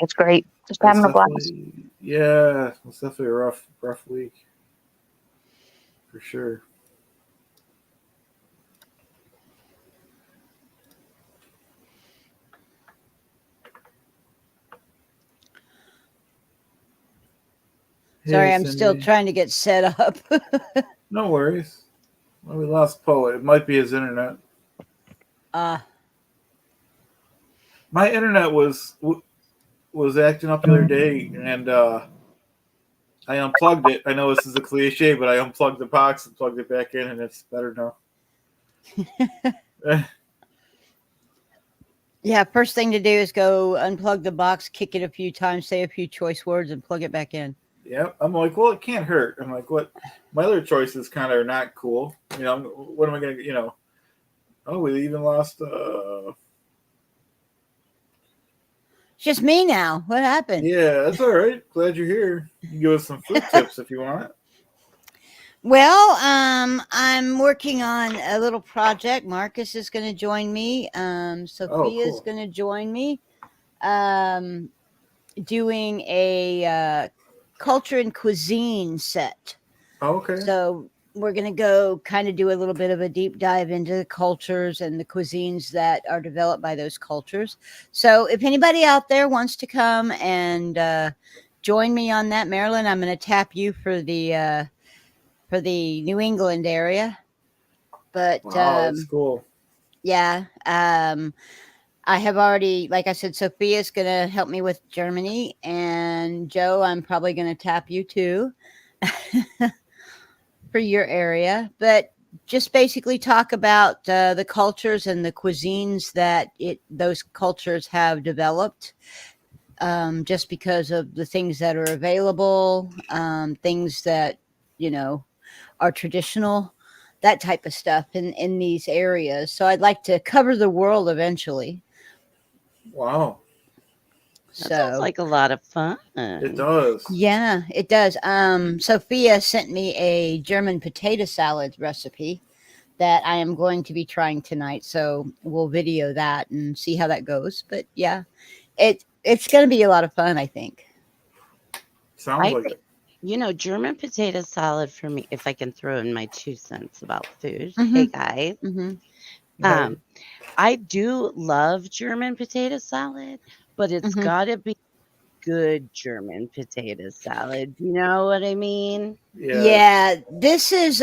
It's great. Just That's having a blast. definitely, yeah, it's definitely a rough week for sure. Hey, Sorry, I'm still Cindy. trying to get set up. No worries. Well, we lost Poet. It might be his internet. uh, My internet was acting up the other day, and I unplugged it. I know this is a cliche, but I unplugged the box and plugged it back in, and it's better now. yeah, first thing to do is go unplug the box, kick it a few times, say a few choice words, and plug it back in. Yep. I'm like, well, it can't hurt. I'm like, what? My other choices kind of are not cool. What am I gonna? Oh, we even lost. It's just me now. What happened? Yeah, that's all right. Glad you're here. You can give us some food tips if you want. Well, I'm working on a little project. Marcus is going to join me. Oh, Sophia is cool. going to join me. Um, doing a culture and cuisine set. Oh, okay. So we're going to go kind of do a little bit of a deep dive into the cultures and the cuisines that are developed by those cultures. So if anybody out there wants to come and join me on that, Marilyn, I'm going to tap you for the New England area. But Wow, that's cool. yeah, I have already, like I said, Sophia's going to help me with Germany, and Joe, I'm probably going to tap you too for your area. But just basically talk about the cultures and the cuisines that those cultures have developed. Just because of the things that are available, things that you know are traditional, that type of stuff in these areas. So I'd like to cover the world eventually. Wow, That sounds So like a lot of fun. it does. yeah, it does. Sophia sent me a German potato salad recipe that I am going to be trying tonight. So we'll video that and see how that goes. But yeah, it's going to be a lot of fun, I think. Sounds I like think, it. German potato salad for me, if I can throw in my 2 cents about food. Mm-hmm. Hey, guys. Mm-hmm. Hey, Um, I do love German potato salad, but it's Mm-hmm. got to be good German potato salad. You know what I mean? yeah. Yeah, this is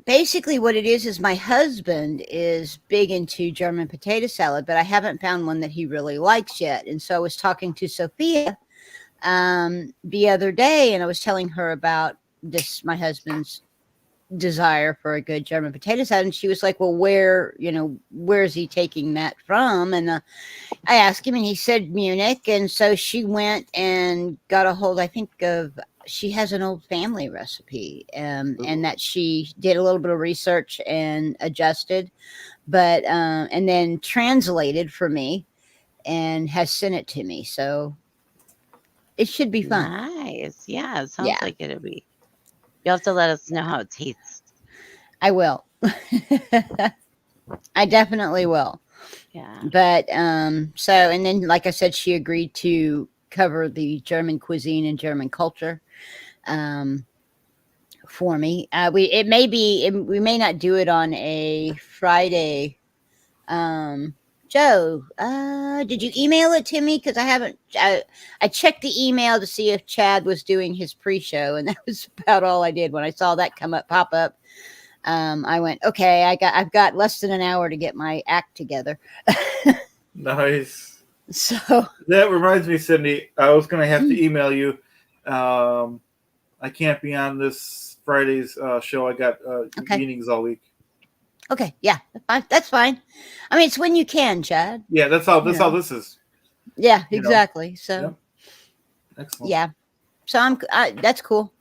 basically what it is my husband is big into German potato salad, but I haven't found one that he really likes yet. And so I was talking to Sophia the other day, and I was telling her about this my husband's desire for a good German potato salad, and she was like, "Well, where is he taking that from?" And I asked him, and he said Munich. And so she went and got a hold, I think, of she has an old family recipe, and Ooh. that she did a little bit of research and adjusted, but and then translated for me and has sent it to me. So it should be fun. Nice. Yeah, it sounds Yeah, like it'll be. You have to let us know how it tastes. I will. I definitely will. Yeah. But so, and then like I said, she agreed to cover the German cuisine and German culture um for me. We may not do it on a Friday. um Joe, did you email it to me? Because I haven't. I checked the email to see if Chad was doing his pre-show, and that was about all I did. When I saw that pop up, I went, okay, I've got less than an hour to get my act together. Nice. So That reminds me, Cindy. I was gonna have to email you. Um, I can't be on this Friday's show. I got okay, meetings all week. okay, yeah, that's fine. I mean, it's when you can, Chad. Yeah, that's all. You That's all know, this is. yeah, You know. exactly. So Yep. Excellent. yeah, so that's cool.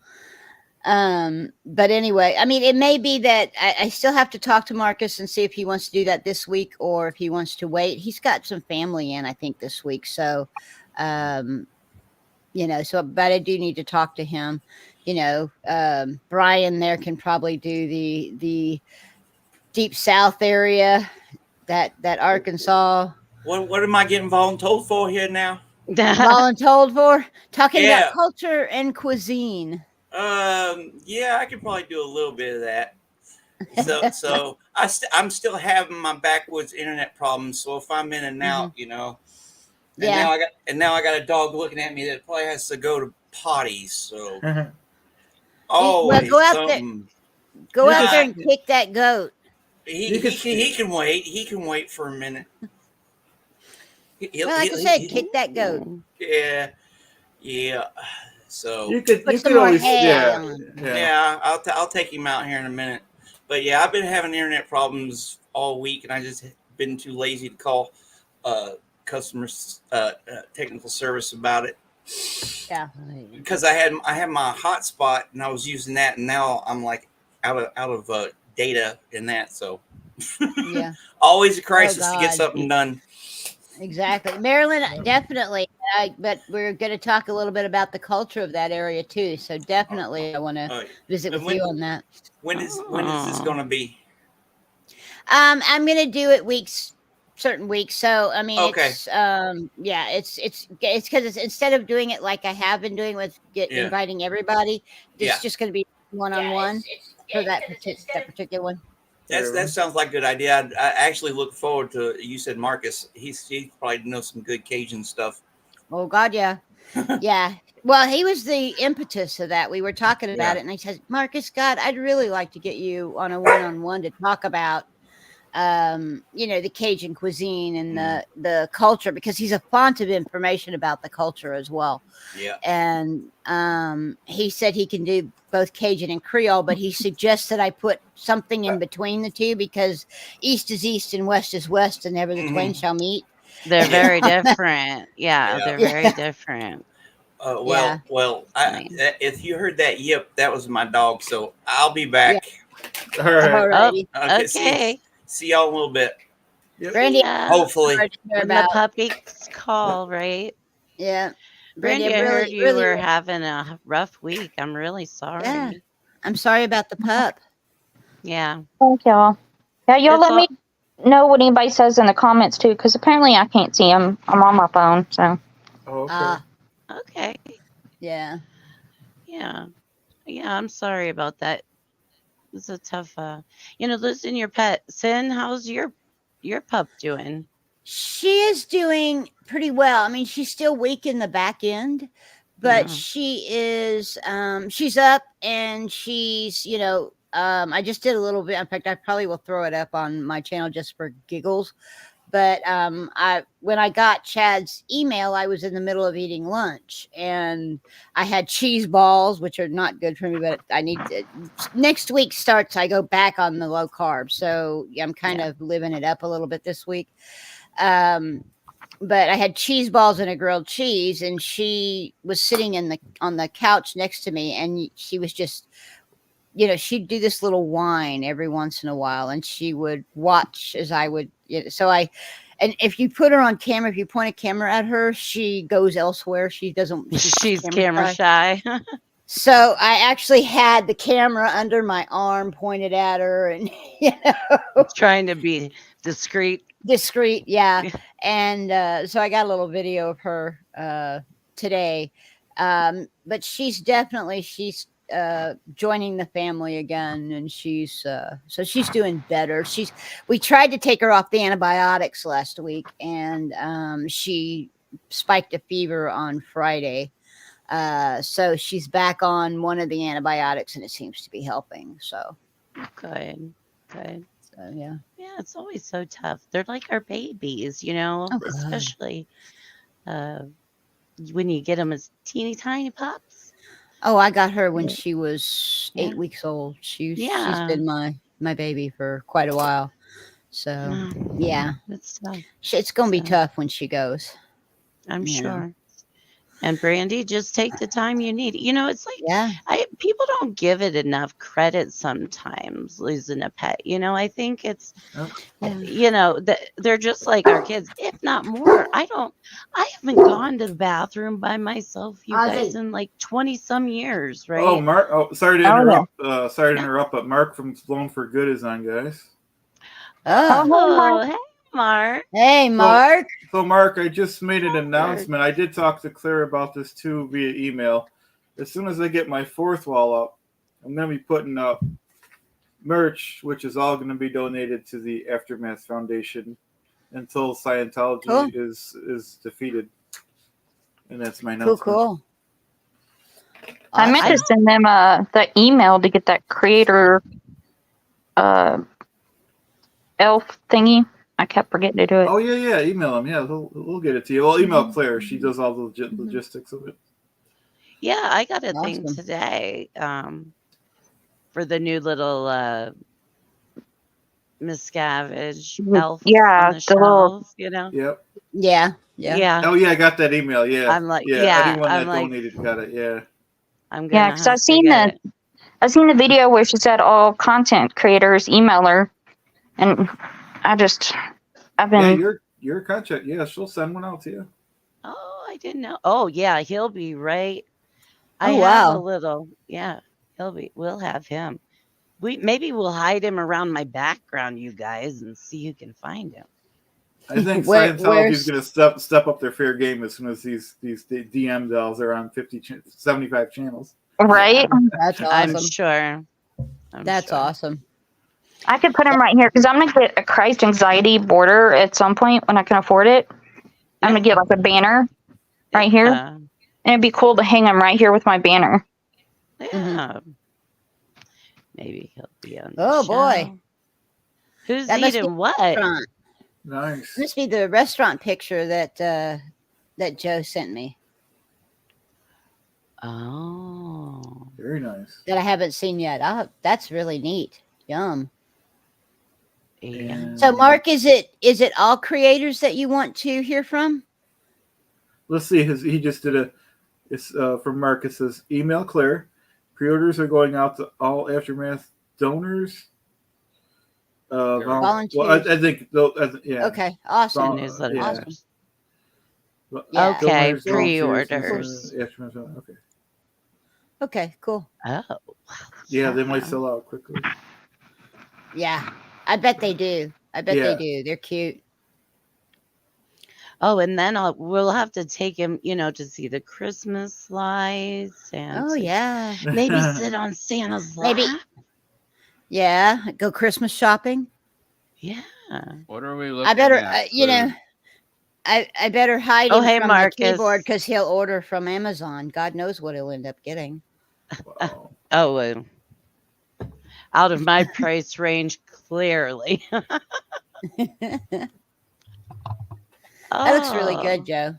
But anyway, I mean, it may be that I still have to talk to Marcus and see if he wants to do that this week or if he wants to wait. He's got some family in, I think, this week. So, um, but I do need to talk to him. Brian there can probably do the deep South area, that Arkansas. What am I getting voluntold for here now? Voluntold for talking Yeah. about culture and cuisine. Yeah, I could probably do a little bit of that. So I'm still having my backwoods internet problems. So if I'm in and out, and Yeah. now I got a dog looking at me that probably has to go to potty. So Well, always go out there. something. Go You out could- there and kick that goat. He can wait. He can wait for a minute. Well, like I said, kick that goat. Yeah. So You could Put some more always hay on. yeah, I'll take him out here in a minute. But yeah, I've been having internet problems all week, and I just been too lazy to call customers technical service about it. Yeah. Because I had my hotspot and I was using that, and now I'm like out of data in that. So Yeah. always a crisis to get God. something done. Exactly. Maryland, definitely. But we're going to talk a little bit about the culture of that area too. So definitely I want to visit with you on that. When is this going to be? I'm going to do it certain weeks. So, I mean, Okay. it's, it's because it's instead of doing it like I have been doing with inviting everybody, it's just going to be one-on-one for that particular one. That sounds like a good idea. I actually look forward to. You said Marcus. He probably knows some good Cajun stuff. Oh God, yeah, yeah. Well, he was the impetus of that. We were talking about it, and I said, Marcus, God, I'd really like to get you on a one-on-one to talk about, the Cajun cuisine and the culture, because he's a font of information about the culture as well. Yeah. And he said he can do both Cajun and Creole, but he suggests that I put something in between the two, because East is East and West is West, and never the twain shall meet. They're very different. Yeah, they're very different. If you heard that yip, that was my dog. So I'll be back. All right. Okay. See y'all in a little bit. Brandy, hopefully. When the puppies call, right? Yeah. Brandy, I heard you were having a rough week. I'm really sorry. Yeah. I'm sorry about the pup. Yeah. Thank y'all. Yeah, y'all let me know what anybody says in the comments too, because apparently I can't see them. I'm on my phone, so. Okay. Yeah. Yeah. Yeah, I'm sorry about that. It's a tough losing your pet. Sin, how's your pup doing? She is doing pretty well. I mean, she's still weak in the back end, but she is she's up, and she's, I just did a little bit. In fact, I probably will throw it up on my channel just for giggles. But when I got Chad's email, I was in the middle of eating lunch, and I had cheese balls, which are not good for me, but I need to. Next week starts, I go back on the low carb. So I'm kind of living it up a little bit this week. But I had cheese balls and a grilled cheese, and she was sitting on the couch next to me, and she was just, she'd do this little whine every once in a while, and she would watch as I would. And if you put her on camera, if you point a camera at her, she goes elsewhere. She doesn't. She's camera shy. So I actually had the camera under my arm pointed at her, and trying to be discreet, yeah. And so I got a little video of her today, but she's joining the family again, and she's doing better. We tried to take her off the antibiotics last week, and she spiked a fever on Friday. So she's back on one of the antibiotics, and it seems to be helping. So good. So yeah, it's always so tough. They're like our babies, especially when you get them as teeny tiny pups. Oh, I got her when she was 8 weeks old. She's been my baby for quite a while. So yeah, it's gonna be tough when she goes. I'm sure. And Brandy, just take the time you need. It's like people don't give it enough credit sometimes, losing a pet. I think it's they're just like our kids, if not more. I haven't gone to the bathroom by myself, you guys, in like 20 some years, right? Oh, Mark. Oh, sorry to interrupt. But Mark from Blown for Good is on, guys. Oh, hey, Mark. Hey, Mark. So, Mark, I just made an Mark. announcement. I did talk to Claire about this too via email. As soon as I get my fourth wall up, I'm going to be putting up merch, which is all going to be donated to the Aftermath Foundation until Scientology Cool. is defeated. And that's my Cool, announcement. cool. I meant to Awesome. send them the email to get that creator elf thingy. I kept forgetting to do it. Oh, yeah. Email them. Yeah, we'll get it to you. Well, email Claire. She does all the logistics of it. Yeah, I got a thing Awesome. today for the new little Miscavige elf Yeah, on the the little- shelves, you know? Yep. Yeah. Yeah. Yeah. Oh, yeah, I got that email. Yeah. I'm like, yeah. yeah, Anyone I'm that like- donated got it. Yeah. I'm Yeah, gonna because have I've to seen get it. the video where she said all content creators email her, and I've Yeah, been your contract. Yeah, she'll send one out to you. Oh, I didn't know. Oh, yeah, he'll be right. I Oh, have a wow. little. Yeah, we'll have him. Maybe we'll hide him around my background, you guys, and see who can find him. I think Where's- Scientology's going to step up their fair game as soon as these DM dolls are on 75 channels. right. That's I'm awesome. sure. That's awesome. I could put him right here because I'm gonna get a Christ anxiety border at some point when I can afford it. I'm gonna get like a banner right here, Yeah. and it'd be cool to hang him right here with my banner. Yeah. Maybe he'll be on. Oh, the boy. show. Who's That must be eating what? Restaurant. Nice. Must be the restaurant picture that Joe sent me Oh. Very nice. that I haven't seen yet. That's really neat. Yum. Yeah. And So, Mark, is it all creators that you want to hear from? let's see. He just did it's from Mark. It says, email Claire. Pre-orders are going out to all Aftermath donors. Volunteers. Well, I think, yeah. Okay. Awesome. Vol- Newsletter. yeah. Awesome. Yeah. Okay, Donors, volunteers, pre-orders. Aftermath, okay. Okay. Cool. Oh. Yeah, they might sell out quickly. Yeah. I bet they do. Yeah. They do. They're cute. Oh, and then we'll have to take him, to see the Christmas lights and Oh, yeah. maybe sit on Santa's lap. Maybe. Yeah. Go Christmas shopping. Yeah. What are we looking I better, at? I better hide Oh, him hey, from Marcus. the keyboard because he'll order from Amazon. God knows what he'll end up getting. Wow. Oh, out of my price range, clearly. That looks really Oh. good, Joe.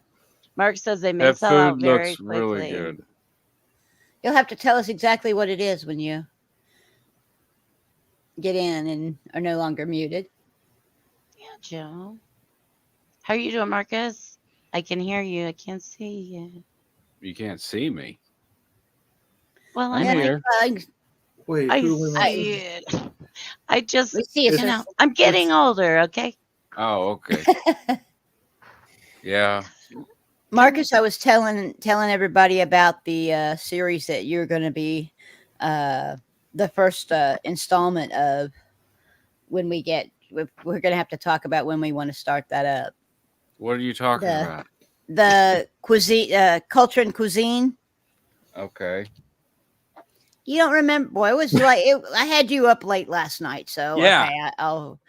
Mark says they may That sell out food very looks quickly. really good. You'll have to tell us exactly what it is when you get in and are no longer muted. Yeah, Joe. How are you doing, Marcus? I can hear you. I can't see you. You can't see me. Well, I'm I'm here. Wait, I, who am I just, We see it. I'm getting older, okay? Oh, okay. Yeah. Marcus, I was telling everybody about the series that you're going to be the first installment of. When we get, we're going to have to talk about when we want to start that up. What are you talking The- about? The cuisine, culture and cuisine. Okay. You don't remember? Boy, it was like I had you up late last night, so Yeah. okay, I'll.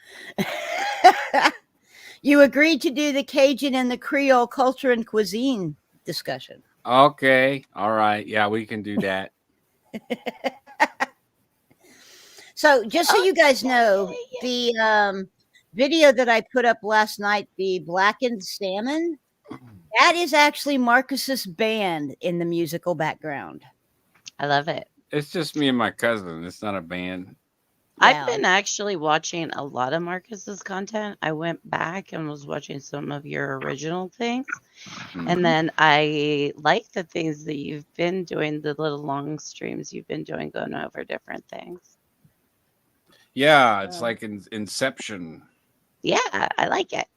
You agreed to do the Cajun and the Creole culture and cuisine discussion. Okay. All right. Yeah, we can do that. So, just so you guys know, Okay, the video that I put up last night, the blackened salmon, that is actually Marcus's band in the musical background. I love it. It's just me and my cousin. It's not a band. I've Yeah. been actually watching a lot of Marcus's content. I went back and was watching some of your original things. Mhm. And then I like the things that you've been doing, the little long streams you've been doing, going over different things. Yeah, it's Yeah. like Inception. Yeah, I like it.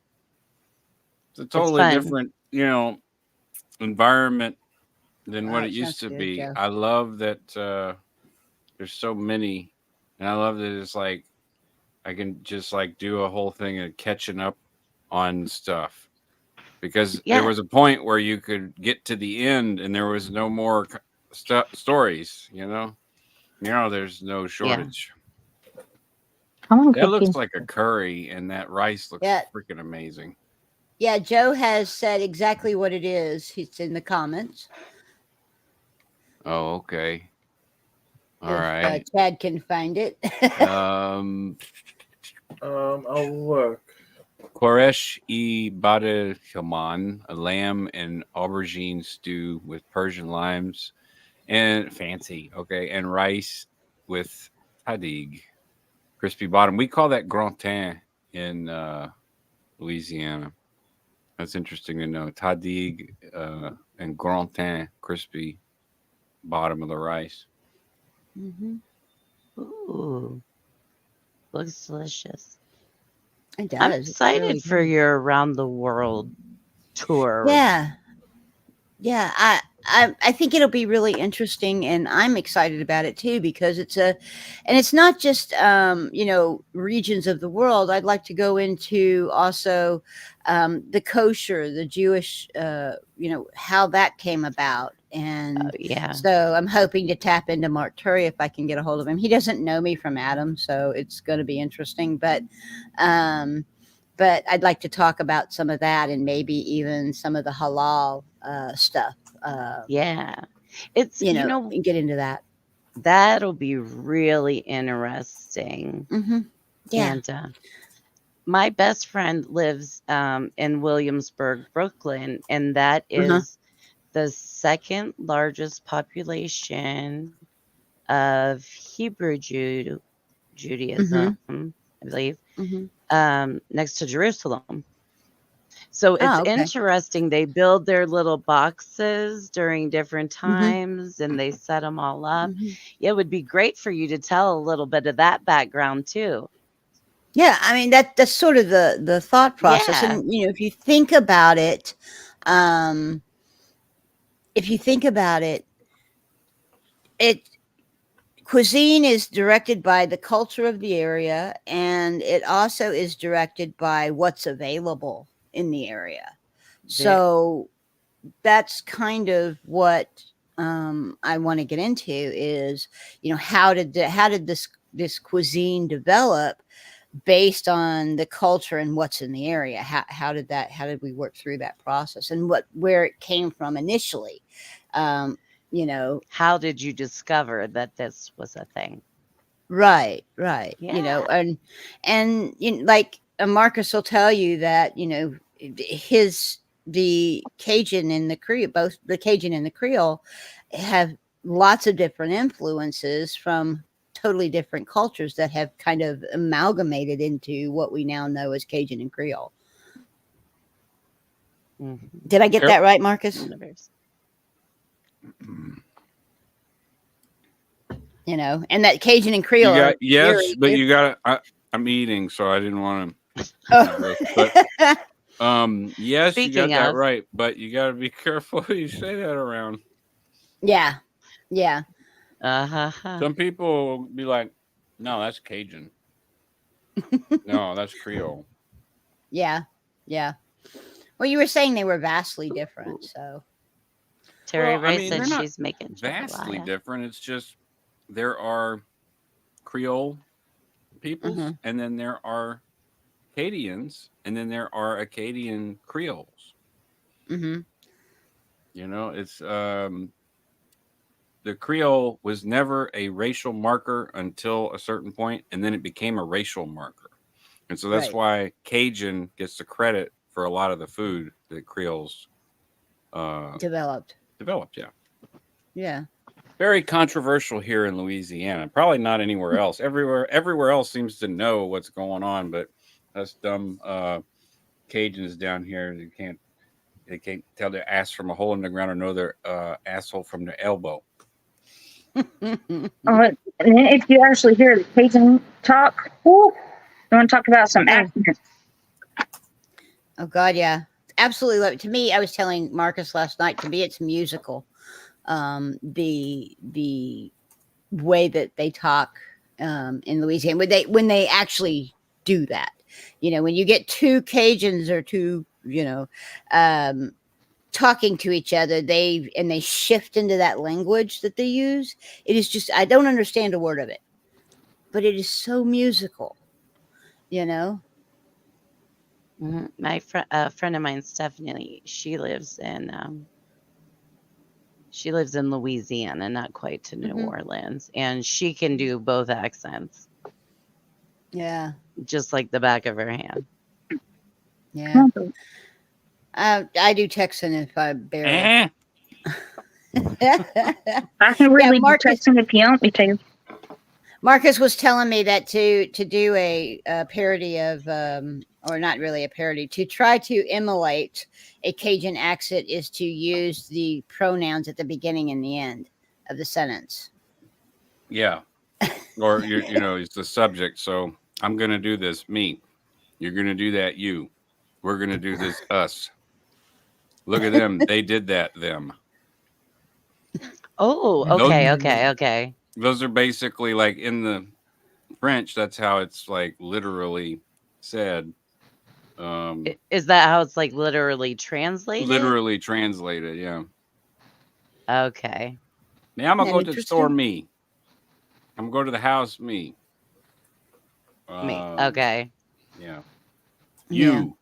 It's a totally fun. different, environment than what Oh, it used sounds to good, be. Joe. I love that there's so many, and I love that it's like I can just like do a whole thing of catching up on stuff because Yeah. there was a point where you could get to the end and there was no more stories. Now there's no shortage. I want That looks cookies. like a curry, and that rice looks Yeah. freaking amazing. Yeah, Joe has said exactly what it is. It's in the comments. Oh, okay. All If right. Chad can find it. I'll look. Koresh e bade Haman, a lamb and aubergine stew with Persian limes and fancy, okay, and rice with tadig, crispy bottom. We call that gratin in Louisiana. That's interesting to know. Tadig and gratin, crispy bottom of the rice. Mm-hmm. Ooh, looks delicious. It does. I'm It's excited really for good. your around the world tour. Yeah. I think it'll be really interesting, and I'm excited about it too because it's not just regions of the world. I'd like to go into also the kosher, the Jewish, how that came about, and Yeah. so I'm hoping to tap into Mark Turry if I can get a hold of him. He doesn't know me from Adam, so it's going to be interesting, but I'd like to talk about some of that and maybe even some of the halal stuff. Yeah. It's, And get into that. that'll be really interesting. Mm-hmm. Yeah. And my best friend lives in Williamsburg, Brooklyn, and that is the second largest population of Hebrew Judaism, I believe, next to Jerusalem. So it's okay. interesting. They build their little boxes during different times and they set them all up. It would be great for you to tell a little bit of that background too. Yeah, I mean that's sort of the thought process, Yeah. and if you think about it, cuisine is directed by the culture of the area, and it also is directed by what's available in the area. So that's kind of what I want to get into is, how did this cuisine develop based on the culture and what's in the area? How did we work through that process and where it came from initially? How did you discover that this was a thing? Right. Yeah. And like Marcus will tell you that the Cajun and the Creole, both the Cajun and the Creole, have lots of different influences from totally different cultures that have kind of amalgamated into what we now know as Cajun and Creole. Did I get that right, Marcus? And that Cajun and Creole. Yes, but you got to. I'm eating, so I didn't want to. But yes, Speaking you got that of. right, but you got to be careful who you say that around. Yeah. Some people will be like, "No, that's Cajun. No, that's Creole." Yeah. Well, you were saying they were vastly different, so. Terry Well, Ray said they're not she's making vastly jambalaya. different. It's just there are Creole peoples, and then there are Acadians, and then there are Acadian Creoles. It's the Creole was never a racial marker until a certain point, and then it became a racial marker, and so that's why Cajun gets the credit for a lot of the food that Creoles developed. Yeah. Very controversial here in Louisiana. Probably not anywhere else. Everywhere else seems to know what's going on, but us dumb Cajuns down here, they can't tell their ass from a hole in the ground or know their asshole from their elbow. If you actually hear the Cajun talk, you want to talk about some accents. Oh God, yeah, absolutely. Love it. To me, I was telling Marcus last night. To me, it's musical. The way that they talk in Louisiana when they actually do that. You know, when you get two Cajuns or two, talking to each other, they shift into that language that they use. It is just, I don't understand a word of it, but it is so musical, you know. My friend of mine, Stephanie, she lives in Louisiana, not quite to New Orleans, and she can do both accents. Yeah, just like the back of her hand. Yeah. I do Texan if I barely. I can really Marcus- do Texan if you want me to. Marcus was telling me that to do a parody of, or not really a parody, to try to emulate a Cajun accent is to use the pronouns at the beginning and the end of the sentence. Yeah. Or, it's the subject. So I'm going to do this, me. You're going to do that, you. We're going to do this, us. Look at them. They did that, them. Oh, okay. Those are basically like in the French. That's how it's like literally said. Is that how it's like literally translated? Literally translated, yeah. Okay. Now I'm going to go to the store, me. I'm going to go to the house, me. Me. Okay. Yeah. You.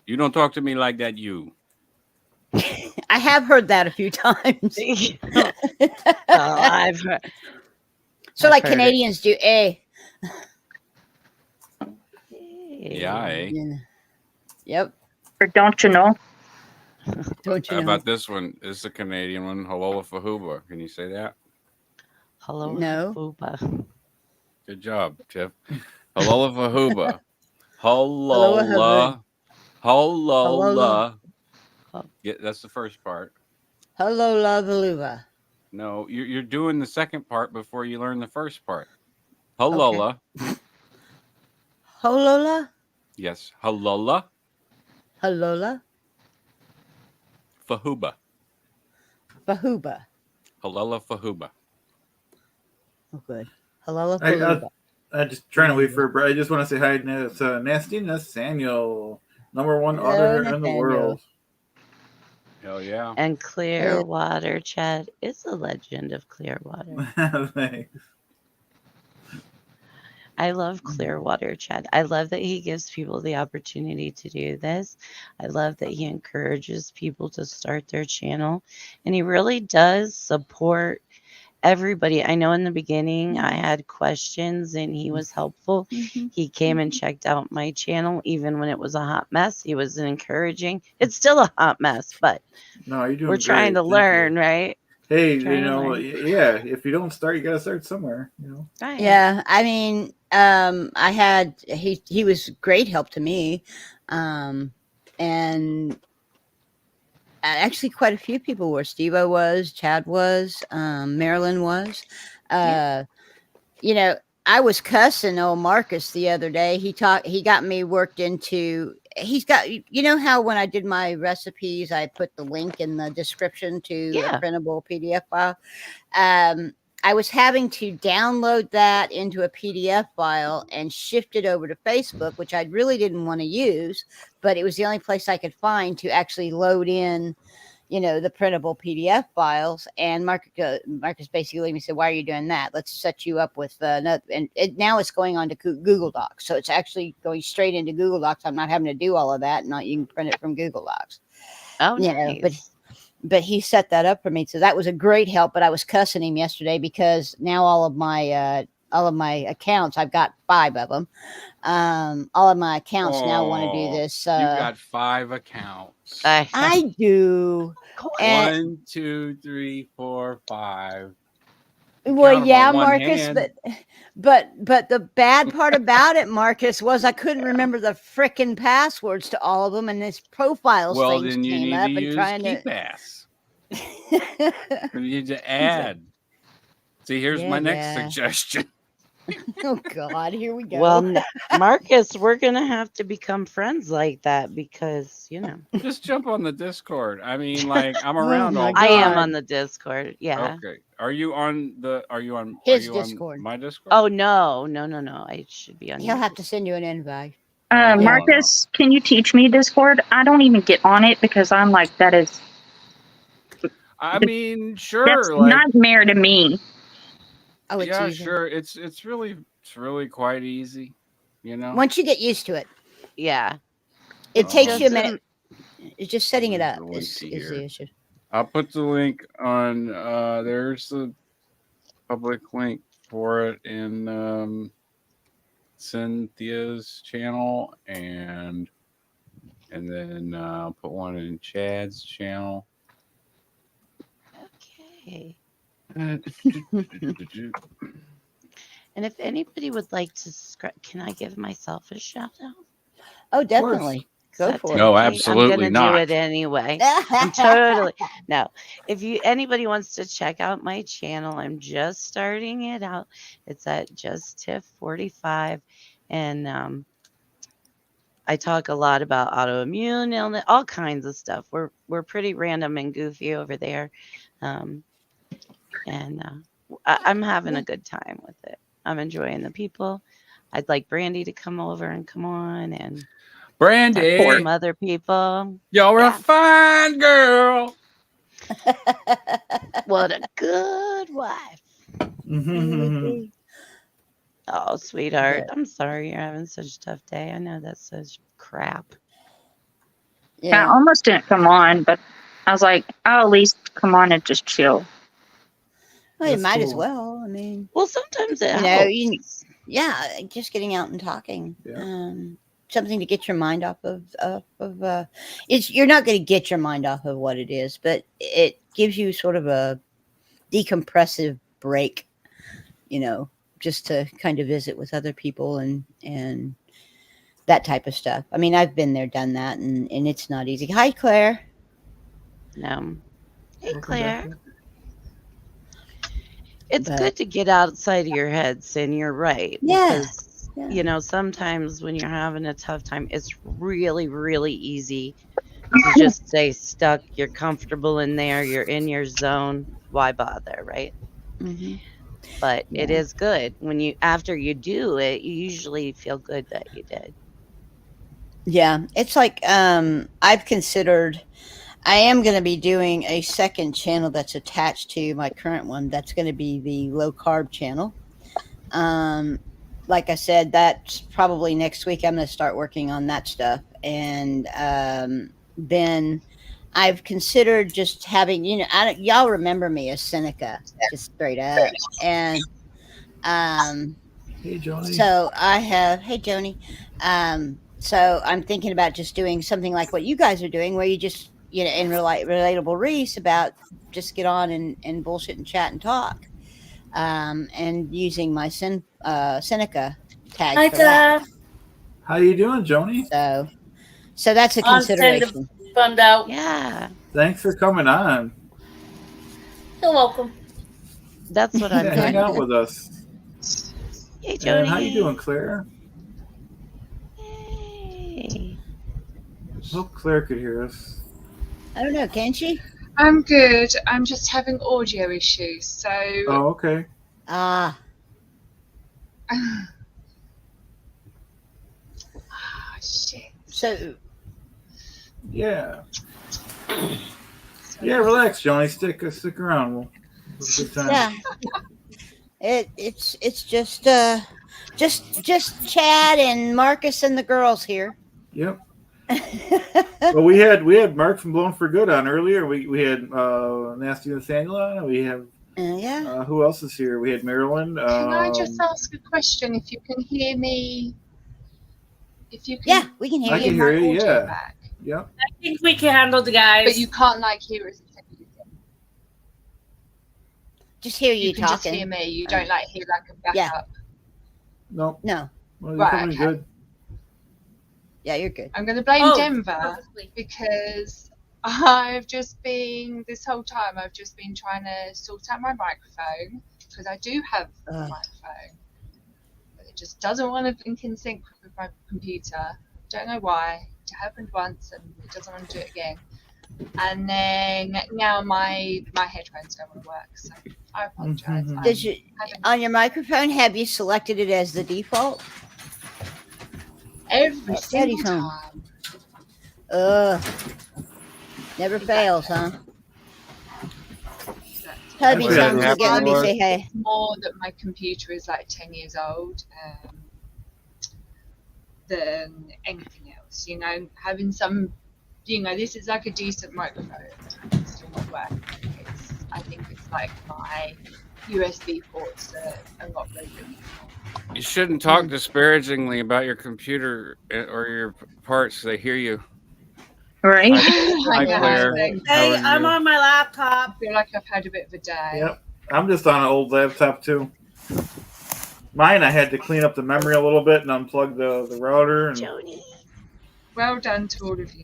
You don't talk to me like that, you. I have heard that a few times. I've heard. So, like Canadians do, eh? Yeah, eh? Yep. Or don't you know? Don't you How know? about this one? This is a Canadian one. Hello, Fahuba. Can you say that? Hello, No. Fahuba. Good job, Tiff. Hello, Fahuba. Hello. Hello. Yeah, that's the first part. Hello, la Valuva. No, you're doing the second part before you learn the first part. Holola. Okay. Holola? Yes. Holola. Holola? Fahuba. Fahuba. Holola Fahuba. Oh, good. Holola Fahuba. I'm just trying to wait for Brad. I just want to say hi. It's Nasty Nathaniel, #1 auditor in the world. Hell yeah. And Clearwater, Chad is a legend of Clearwater. Thanks. I love Clearwater, Chad. I love that he gives people the opportunity to do this. I love that he encourages people to start their channel. And he really does support everybody. I know in the beginning I had questions and he was helpful. He came and checked out my channel even when it was a hot mess. He was encouraging. It's still a hot mess, but no, you're doing we're trying to learn, right? Hey, yeah, if you don't start, you got to start somewhere, Right. Yeah, I mean, he was great help to me. And actually quite a few people were. Steve-O was, Chad was, Marilyn was. I was cussing old Marcus the other day. He got me worked into, he's got, how when I did my recipes, I put the link in the description to a printable PDF file. I was having to download that into a PDF file and shift it over to Facebook, which I really didn't want to use, but it was the only place I could find to actually load in, the printable PDF files. And Marcus basically said, "Why are you doing that? Let's set you up with another." And now it's going on to Google Docs, so it's actually going straight into Google Docs. I'm not having to do all of that. Not you can print it from Google Docs. Oh, nice. But he set that up for me, so that was a great help. But I was cussing him yesterday because now all of my accounts, I've got 5 of them. All of my accounts now want to do this. You got 5 accounts. I do. 1, 2, 3, 4, 5. Well, yeah, Marcus, but the bad part about it, Marcus, was I couldn't remember the frickin' passwords to all of them, and this profiles things then you came need up to and use trying KeepAss. You need to add. See, here's my next suggestion. Oh God, here we go. Well, Marcus, we're gonna have to become friends like that because Just jump on the Discord. I mean, like I'm Oh around my all the I am God. on the Discord. Yeah. Okay. Are you on His Discord. my Discord? Oh no. I should be on. He'll your have to send you an invite. Oh, Marcus, can you teach me Discord? I don't even get on it because I'm like, that is I mean, that's sure. Like, nightmare to me. Oh, it's yeah, easy. sure. It's really quite easy. You know. Once you get used to it, Yeah. it It's takes just you a minute. It's just setting it Where's up the link is to the here? issue. I'll put the link on. There's the public link for it in Cynthia's channel, and then I'll put one in Chad's channel. Okay. And if anybody would like to subscribe, can I give myself a shout out? Oh, definitely. Go Is for that it. No, okay? absolutely I'm gonna not. do it anyway. I'm totally no. If anybody wants to check out my channel, I'm just starting it out. It's at Just Tiff 45, and I talk a lot about autoimmune illness, all kinds of stuff. We're pretty random and goofy over there, and I'm having a good time with it. I'm enjoying the people. I'd like Brandy to come over and come on and talk Brandy, to some other people. you're Yeah. a fine girl. What a good wife. Mhm. Oh, sweetheart. Yeah. I'm sorry you're having such a tough day. I know that's such crap. I Yeah. almost didn't come on, but I was like, I'll at least come on and just chill. Well, you That's might as cool. well. I mean, Well, sometimes it You know, helps. yeah, just getting out and talking. Yeah. Something to get your mind off of it's you're not going to get your mind off of what it is, but it gives you sort of a decompressive break, just to kind of visit with other people and that type of stuff. I mean, I've been there, done that, and it's not easy. Hi, Claire. No. Hey, Welcome Claire. back. It's But- good to get outside of your head, Sin. You're right. Yeah, Because, yeah. sometimes when you're having a tough time, it's really, really easy to just stay stuck. You're comfortable in there. You're in your zone. Why bother, right? Mhm. But it Yeah. is good when after you do it, you usually feel good that you did. Yeah, it's like I've considered I am going to be doing a second channel that's attached to my current one. That's going to be the low carb channel. Like I said, that's probably next week. I'm going to start working on that stuff, and then I've considered just having y'all remember me as Seneca, just straight up, and Hey, Johnny. so I have, hey, Joni. So I'm thinking about just doing something like what you guys are doing, where you just, in relatable Reese about just get on and bullshit and chat and talk, and using my Seneca tag Hi, for that. Dad. How you doing, Joni? So that's a I'm kind of consideration. bummed out. Yeah, Thanks for coming on. You're welcome. that's what I'm Yeah, hang doing. out with us. Hey, Joni. And how you doing, Claire? Hey. Hope Claire could hear us. I don't know, can she? I'm good. I'm just having audio issues. So, Oh, okay. Ah, shit. so Yeah. Yeah, relax, Johnny. Stick around. We'll have a good time. yeah. It's just Chad and Marcus and the girls here. Yep. Well, we had Mark from Blown for Good on earlier. We had Nasty Nathaniel on. We have Yeah. who else is here? We had Marilyn. Can I just ask a question? If you can hear me, if you can, Yeah, we can hear I you. can hear my you. audio Yeah. back, Yep. I think we can handle the guys. but you can't hear us. Just hear you You can just talking. hear me. You don't hear a backup. Yeah. Nope. No. Well, you're Right, coming okay. good. Yeah, you're good. I'm going to blame Oh, Denver perfectly. because this whole time I've just been trying to sort out my microphone because I do have a Ugh. microphone. it just doesn't want to link in sync with my computer. Don't know why. It happened once and it doesn't want to do it again. And then now my headphones don't want to work, so I apologize. Mhm. Does you on your microphone? Have you selected it as the default? Every single Eddie's home. time. Never fails, huh? That's Hubby's Yeah, home yeah. again. Let me say hey. It's more that my computer is like 10 years old than anything else. You know, having some, you know, this is like a decent microphone. It's still not working. I think it's like my USB ports are not very good anymore. You shouldn't talk disparagingly about your computer or your parts. They hear you. Right. Hi, I know, Claire. I think- Hey, How are I'm you? on my laptop. I feel like I've had a bit of a day. Yep. I'm just on an old laptop too. Mine, I had to clean up the memory a little bit and unplug the router. And Joni. Well done to all of you.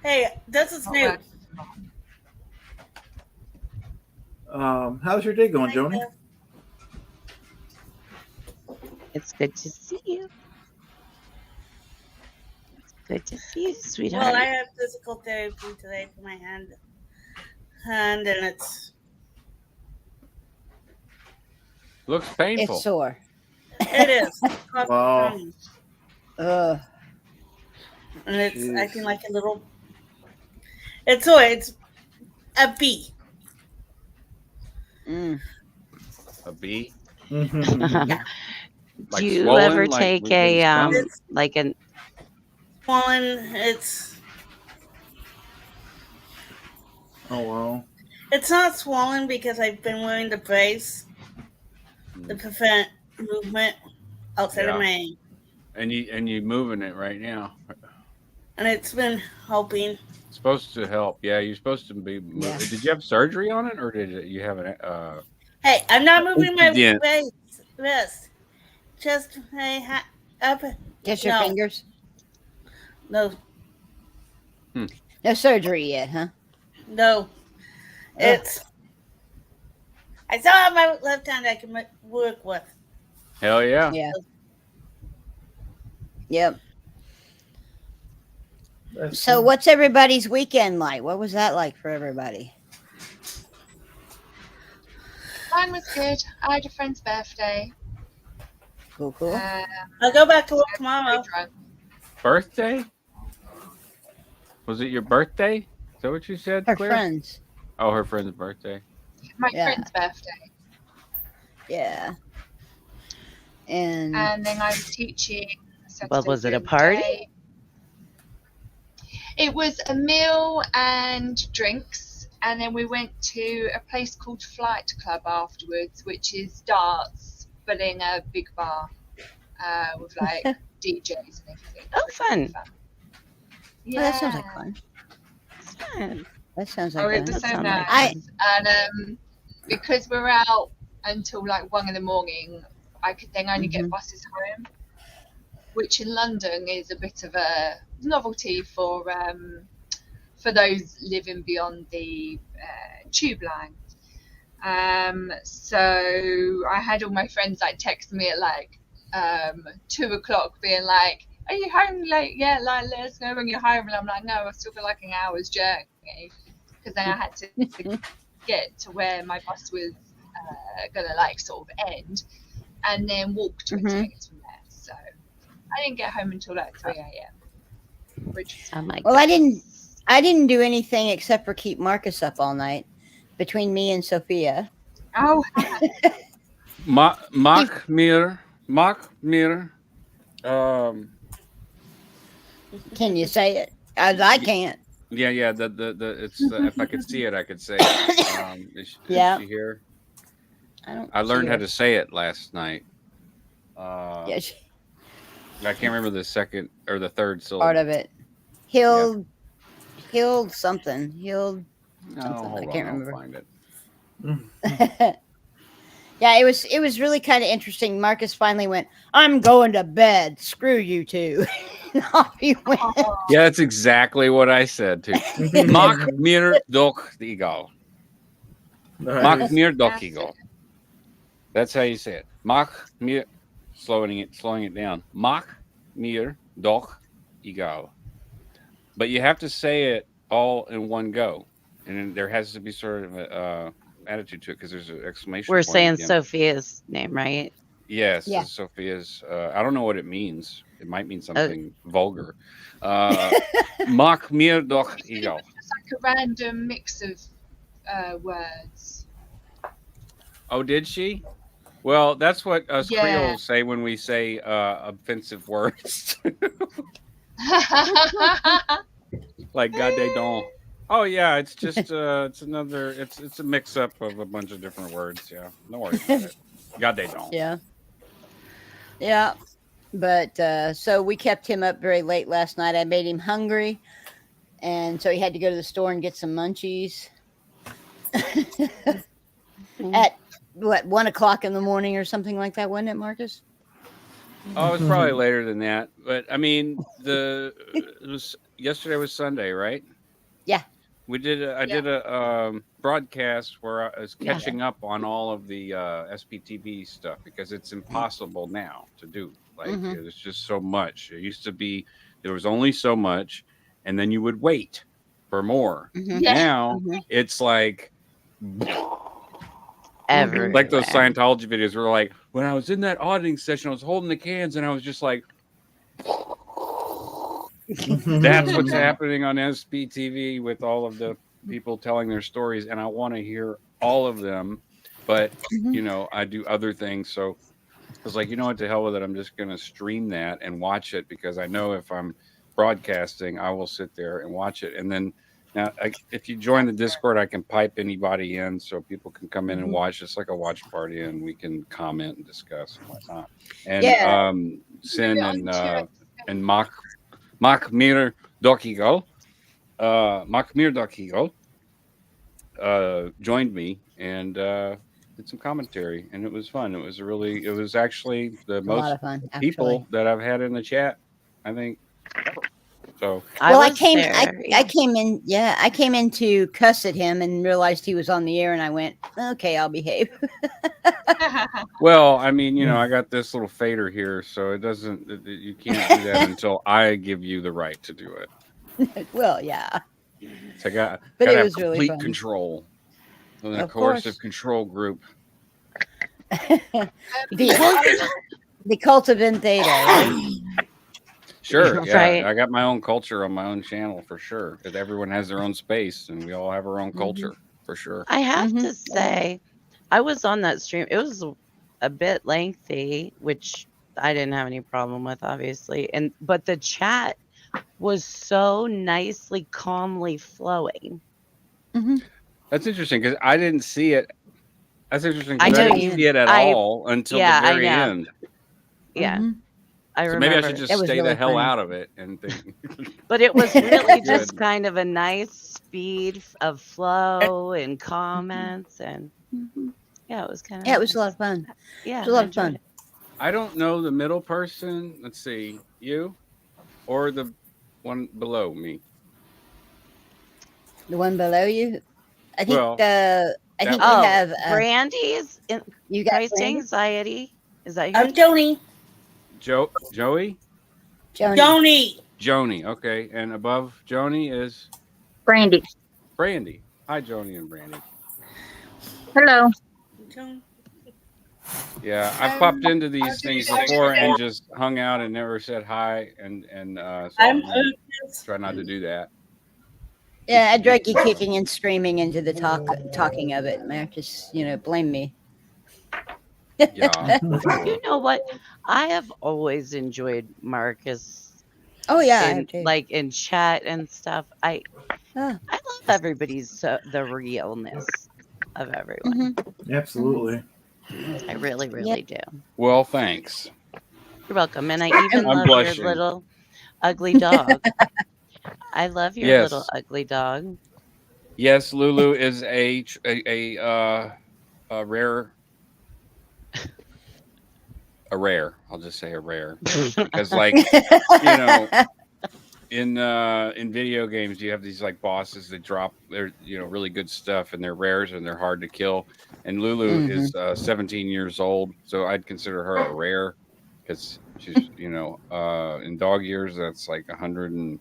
Hey, this is Not new. bad. how's your day going, Thank Joni? you. It's good to see you. It's good to see you, sweetheart. Well, I have physical therapy today for my hand, and it's Looks painful. It's sore. it is. Wow. Ugh. And it's Jeez. acting like a little. It's sore. It's a bee. Mm. A bee? Mhm. Like Do you swollen, ever like take we've been a stung? like an Swollen. It's Oh wow. it's not swollen because I've been wearing the brace to prevent movement outside Yeah. of my, and you moving it right now. and it's been helping. It's supposed to help. Yeah, you're supposed to be. Yeah. Did you have surgery on it, or you have an? Hey, I'm not moving my Yeah. wrist. Just my up. Just your No. fingers. No, No surgery yet, huh? no. It's. I still have my left hand I can work with. Hell yeah. Yeah. Yep. That's So, what's everybody's weekend like? What was that like for everybody? Mine was good. I had a friend's birthday. Cool, cool. I'll go back to work Very tomorrow. drunk. Birthday? Was it your birthday? Is that what you said, Her Claire? friends. Oh, her friend's birthday. My Yeah. friend's birthday. Yeah. And And then I was teaching. Well, was it a Saturday party? day. It was a meal and drinks, and then we went to a place called Flight Club afterwards, which is darts, but in a big bar with like DJs and everything. Oh, It was really fun. oh, that sounds like fun. Fun. That sounds like Oh, it fun. was so sounds nice. like And because we're out until like 1 a.m, I could then only get Mhm. buses home, which in London is a bit of a novelty for those living beyond the tube line. So I had all my friends like text me at like 2 o'clock, being like, "Are you home late? Yeah, like let us know when you're home." And I'm like, "No, I've still got like an hour's journey," because then I had to get to where my bus was gonna like sort of end, and then walk 20 Mhm. minutes from there. So I didn't get home until like 3 a.m. Which Oh my Well, God. I didn't do anything except for keep Marcus up all night between me and Sophia. oh, Mach mir. Can you say it? I can't. Yeah. The it's if I could see it, I could say it. Is Yeah. she here? I don't. I learned see how her. to say it last night. Yeah, I can't remember the second or the third syllable. part of it. He'll something. He'll. No, something, hold I on, can't I'll remember. find it. Yeah, it was really kind of interesting. Marcus finally went, "I'm going to bed. Screw you two." And off he went. Yeah, that's exactly what I said too. Mach mir doch egal. Mach Nice. mir doch egal. That's how you say it. Mach mir. slowing it down. Mach mir doch egal. But you have to say it all in one go, and then there has to be sort of a attitude to it because there's an exclamation We're point saying at the end. Sophia's name, right? Yes, Yeah. Sophia's. I don't know what it means. It might mean something vulgar. Mach mir doch egal. It's like a random mix of words. Oh, did she? Well, that's what us Yeah. Creoles say when we say offensive words, like "God they don't." Oh yeah, it's just it's a mix up of a bunch of different words. Yeah, no worries about it. God they don't. Yeah. Yeah. But so we kept him up very late last night. I made him hungry. And so he had to go to the store and get some munchies at what 1 o'clock in the morning or something like that, wasn't it, Marcus? Oh, it was probably later than that, but I mean, yesterday was Sunday, right? Yeah. We did. I did a broadcast where I was Yeah. catching up on all of the SPTV stuff because it's impossible now to do. Like Mhm. there's just so much. It used to be there was only so much, and then you would wait for more. Mhm. Yeah. Now Mhm. it's like. Everywhere. Like those Scientology videos were like, when I was in that auditing session, I was holding the cans and I was just like, that's what's happening on SPTV with all of the people telling their stories. And I want to hear all of them. But, Mhm. you know, I do other things. So I was like, you know what, to hell with it. I'm just going to stream that and watch it because I know if I'm broadcasting, I will sit there and watch it. And then now, if you join the Discord, I can pipe anybody in so people can come in and watch. It's like a watch party, and we can comment and discuss and whatnot. And Yeah. Sin Yeah, and Mach mir doch egal. Mach mir doch egal joined me and did some commentary, and it was fun. It was actually the A lot most of fun, actually. people that I've had in the chat, I think. So I was came there, I came in I came in to cuss at him and realized he was on the air and I went, okay, I'll behave. well, I mean, you know, I got this little fader here, so it doesn't. You can't do that until I give you the right to do it. Well, yeah. So I got, But gotta it have was really complete fun. control. And the Of coercive course. control group. The cult of Theta, right? Sure, yeah. Right. I got my own culture on my own channel for sure. Because everyone has their own space, and we all have our own culture for sure. I have Mhm. to say, I was on that stream. It was a bit lengthy, which I didn't have any problem with, obviously. But the chat was so nicely, calmly flowing. That's interesting because I didn't see it. That's interesting I because I, know didn't you- see it at I- all until yeah, the I very know. end. Yeah, Mhm. I So remember. maybe I should just That was stay the really hell funny. out of it and think. But it was really just Good. kind of a nice speed of flow and comments, and yeah, it was kind of Yeah, it was a lot of fun. Yeah, It was a lot I of fun. enjoyed it. I don't know the middle person. Let's see, you or the one below me. The one below you. I think Well, I think Oh, you have Brandy's in you got Christ Brandy? anxiety. Is that I'm your Joni. Joey, Joni. Joni. Joni. Okay, and above Joni is Brandy. Brandy. Hi, Joni and Brandy. Hello. Joni. Yeah, I've popped into these things before and just hung out and never said hi, and so I'm I'm try not to do that. Yeah, I drag you kicking and screaming into the talking of it. Marcus, blame me. Yeah, for sure. You know what? I have always enjoyed Marcus Oh yeah, I have in too. like in chat and stuff. I Ah. love everybody's the realness of everyone. Mhm. Absolutely. I really, really do. Well, thanks. You're welcome. And I even I'm love blushing. your little ugly dog. I love your Yes. little ugly dog. Yes, Lulu is a rare. A rare. I'll just say a rare because, like, in video games, you have these like bosses that drop their really good stuff, and they're rares and they're hard to kill. And Lulu is 17 years old, so I'd consider her a rare. because she's, in dog years, that's like 100 and,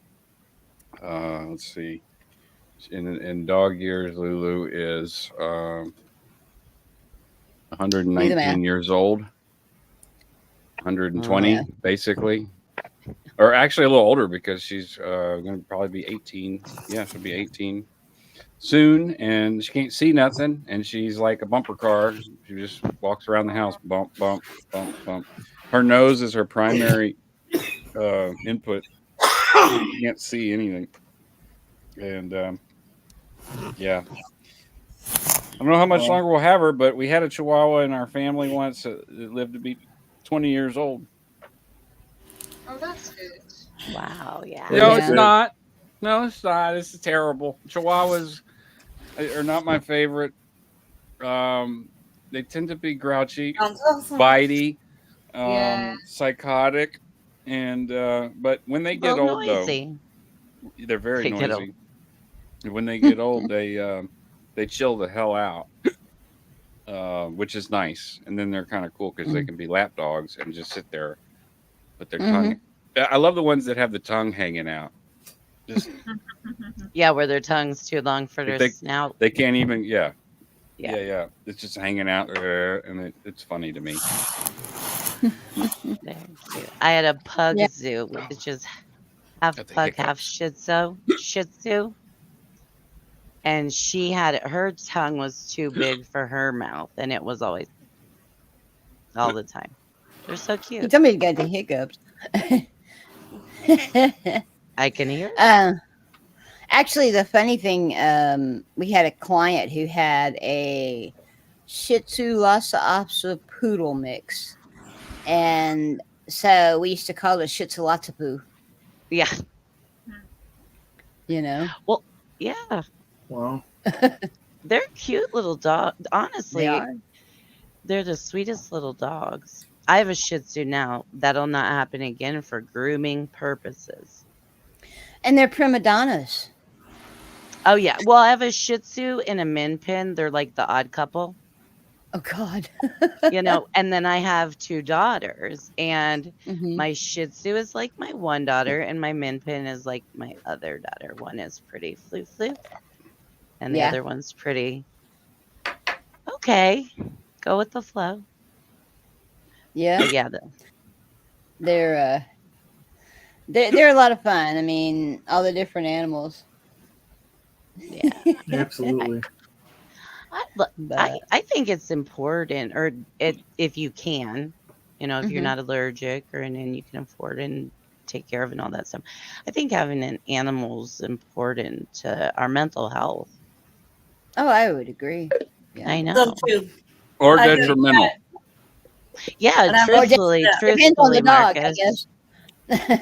let's see. In dog years, Lulu is 119 years old, 120 basically, or actually a little older because she's going to probably be 18. Yeah, she'll be 18 soon, and she can't see nothing, and she's like a bumper car. She just walks around the house, bump, bump, bump, bump. Her nose is her primary input. She can't see anything, and yeah. I don't know how much longer we'll have her, but we had a Chihuahua in our family once that lived to be 20 years old. Oh, that's good. Wow. Yeah. No, Yeah. it's not. No, it's not. This is terrible. Chihuahuas are not my favorite. They tend to be grouchy, Sounds awesome. bitey, Yeah. psychotic, and but when they get old, noisy. though, they're very They get noisy. When they get old, they chill the hell out, which is nice. And then they're kind of cool because they can be lap dogs and just sit there with their tongue. I love the ones that have the tongue hanging out. Just Yeah, where their tongue's too long for their snout. they can't even. Yeah. Yeah. It's just hanging out, and it's funny to me. They're cute. I had a pug zoo, which is half Got the pug, hiccups. half Shih Tzu. And her tongue was too big for her mouth, and it was always all the time. They're so You cute. told me you got the hiccups. I can hear. Actually, the funny thing, we had a client who had a Shih Tzu Lhasa Apso poodle mix, and so we used to call it Shih Tzu Latsapu. Yeah. You know. Well, yeah. Wow. They're cute little dogs. Honestly, They are. they're the sweetest little dogs. I have a Shih Tzu now. That'll not happen again for grooming purposes. And they're prima donnas. Oh yeah. Well, I have a Shih Tzu and a Min Pin. They're like the odd couple, Oh God. And then I have two daughters, and Mhm. my Shih Tzu is like my one daughter, and my Min Pin is like my other daughter. One is pretty flu, and the Yeah. other one's pretty okay. Go with the flow. Yeah. But yeah, They're a lot of fun. I mean, all the different animals. yeah. Absolutely. But I think it's important, or if you can, if you're Mhm. not allergic and then you can afford and take care of and all that stuff. I think having an animal is important to our mental health. oh, I would agree. Yeah. I know. So too. Or I agree with detrimental. Yeah, And I'm- truthfully, Depends on the dog, I Marcus. guess.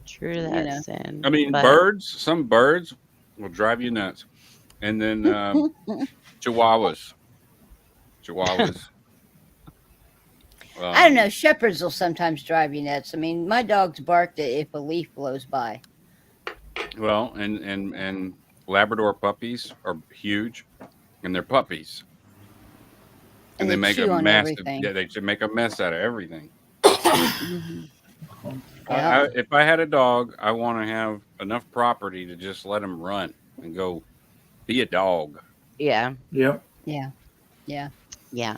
True You that, know. Sin. I mean, but some birds will drive you nuts, and then chihuahuas. I don't know. Shepherds will sometimes drive you nuts. I mean, my dogs bark if a leaf blows by. Well, and Labrador puppies are huge, and they're puppies, and they make chew a on massive. everything. Yeah, they should make a mess out of everything. Mhm. Yeah. If I had a dog, I want to have enough property to just let him run and go be a dog. yeah, Yep. Yeah. yeah. Yeah.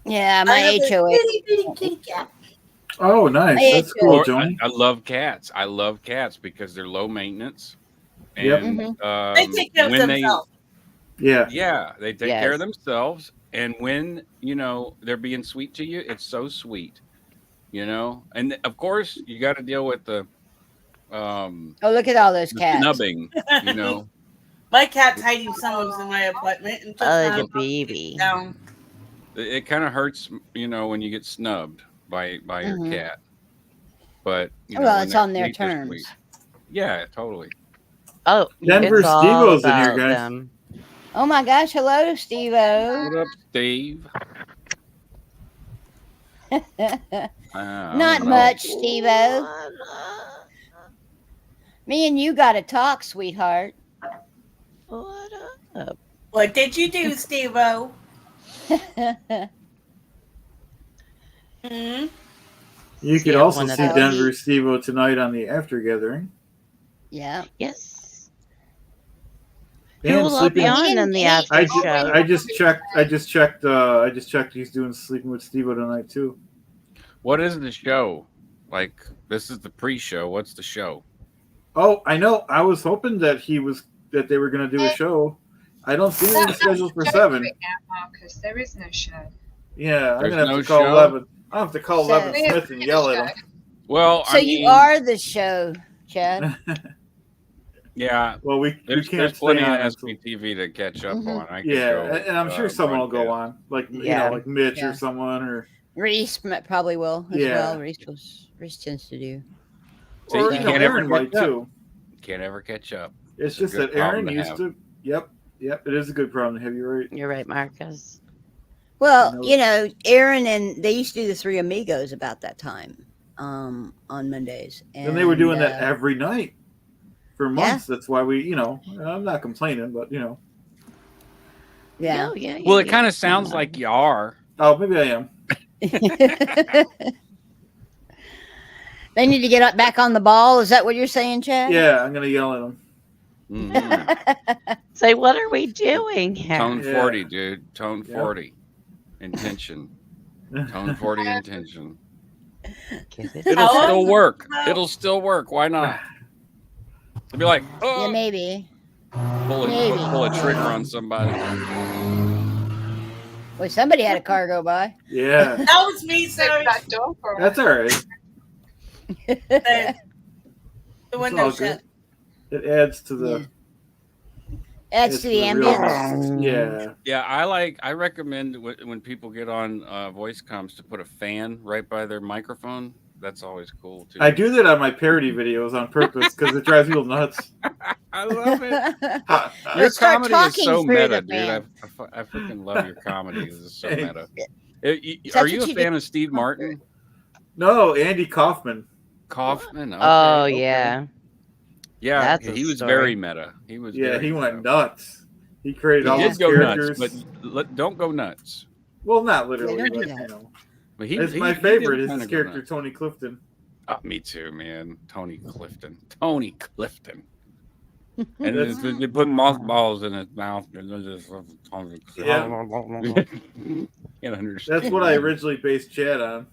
My I have a HOA. itty bitty kitty cat. Oh, nice. Hey, That's cool, Or Johnny. I love cats. I love cats because they're low maintenance. Yep. And They take care of when themselves. Yeah. they take care of Yes. themselves. And when they're being sweet to you, it's so sweet. And of course you got to deal with the Oh, look at all those the cats. snubbing. My cat's hiding someone's in my apartment and just Like now a baby. down. It kind of hurts, when you get snubbed by your Mhm. cat. But Well, when it's they're their sweet, they're terms. sweet. Yeah, totally. Oh, Denver it's all Steve-O's in here, about guys. them. Oh my gosh! Hello, Steve-O. What up, Steve? I Not don't know. much, Steve-O. Me and you got to talk, sweetheart. What up? What did you do, Steve-O? Mhm. You See could it also one of see those. Denver Steve-O tonight on the After Gathering. Yeah. Yes. And Who will all be sleeping. on in the after I, show? I just checked. I just checked. He's doing Sleeping with Steve-O tonight too. What is the show? Like, this is the pre-show. What's the show? Oh, I know. I was hoping that they were going to do a show. I don't see anything scheduled for 7. Marcus, there is no show. Yeah, I'm There's gonna have no to call show? Levin. I have to call So- Levin Smith and yell at him. Well, So you are the show, Chad. Yeah. Well, we There's can't plenty stay of on until- SBTV to catch up Mhm. on. I could Yeah, go, and I'm sure someone will go broadcast. on, like Yeah. like Mitch Yeah. or someone, or Reese probably will as Yeah. well. Reese tends to do. See, or you you know, can't ever Aaron might catch up. too. Can't ever catch up. It's It's a just good that Aaron problem to used have. to. Yep, it is a good problem to have. You're right. You're right, Marcus. Well, know- you know, Aaron and they used to do the Three Amigos about that time on Mondays. And they were doing uh, that every night for months. That's why I'm not complaining, but Yeah. Oh, yeah. Well, it kind of sounds like you are. oh, maybe I am. They need to get back on the ball. Is that what you're saying, Chad? Yeah, I'm gonna yell at him. Mhm. Say, what are we doing here? Tone Yeah. 40, dude. Tone Yep. 40. Intention. Tone 40 intention. Get it? It'll How still long- work. It'll still work. Why not? It'll be like, Yeah, oh, maybe. pull a trigger on somebody. Well, somebody had a car go by. Yeah, That was me, Close so that door for us. that's all right. the window all shut. It adds to the Yeah. Adds It's to the the real- ambience. yeah. Yeah, I recommend when people get on voice comms to put a fan right by their microphone. That's always cool too. I do that on my parody videos on purpose because it drives people nuts. I love it. Let's Your start comedy is talking so through meta, the dude. fan. I freaking love your comedy. This is so Thanks. meta. That's Are you what a you fan do. of Steve Martin? No, Andy Kaufman. Kaufman? Okay, Oh, okay. yeah. Yeah, That's a he was story. very meta. He was. Yeah, very he meta. went nuts. He created He all did those go characters. nuts, but don't go nuts. well, not literally, don't do but that. But it's my he favorite. did Is kinda his go character nuts. Tony Clifton. Oh, me too, man. Tony Clifton. Tony Clifton. And That's- they put mothballs in his mouth. And then just Can't understand. That's what I originally based Chad on.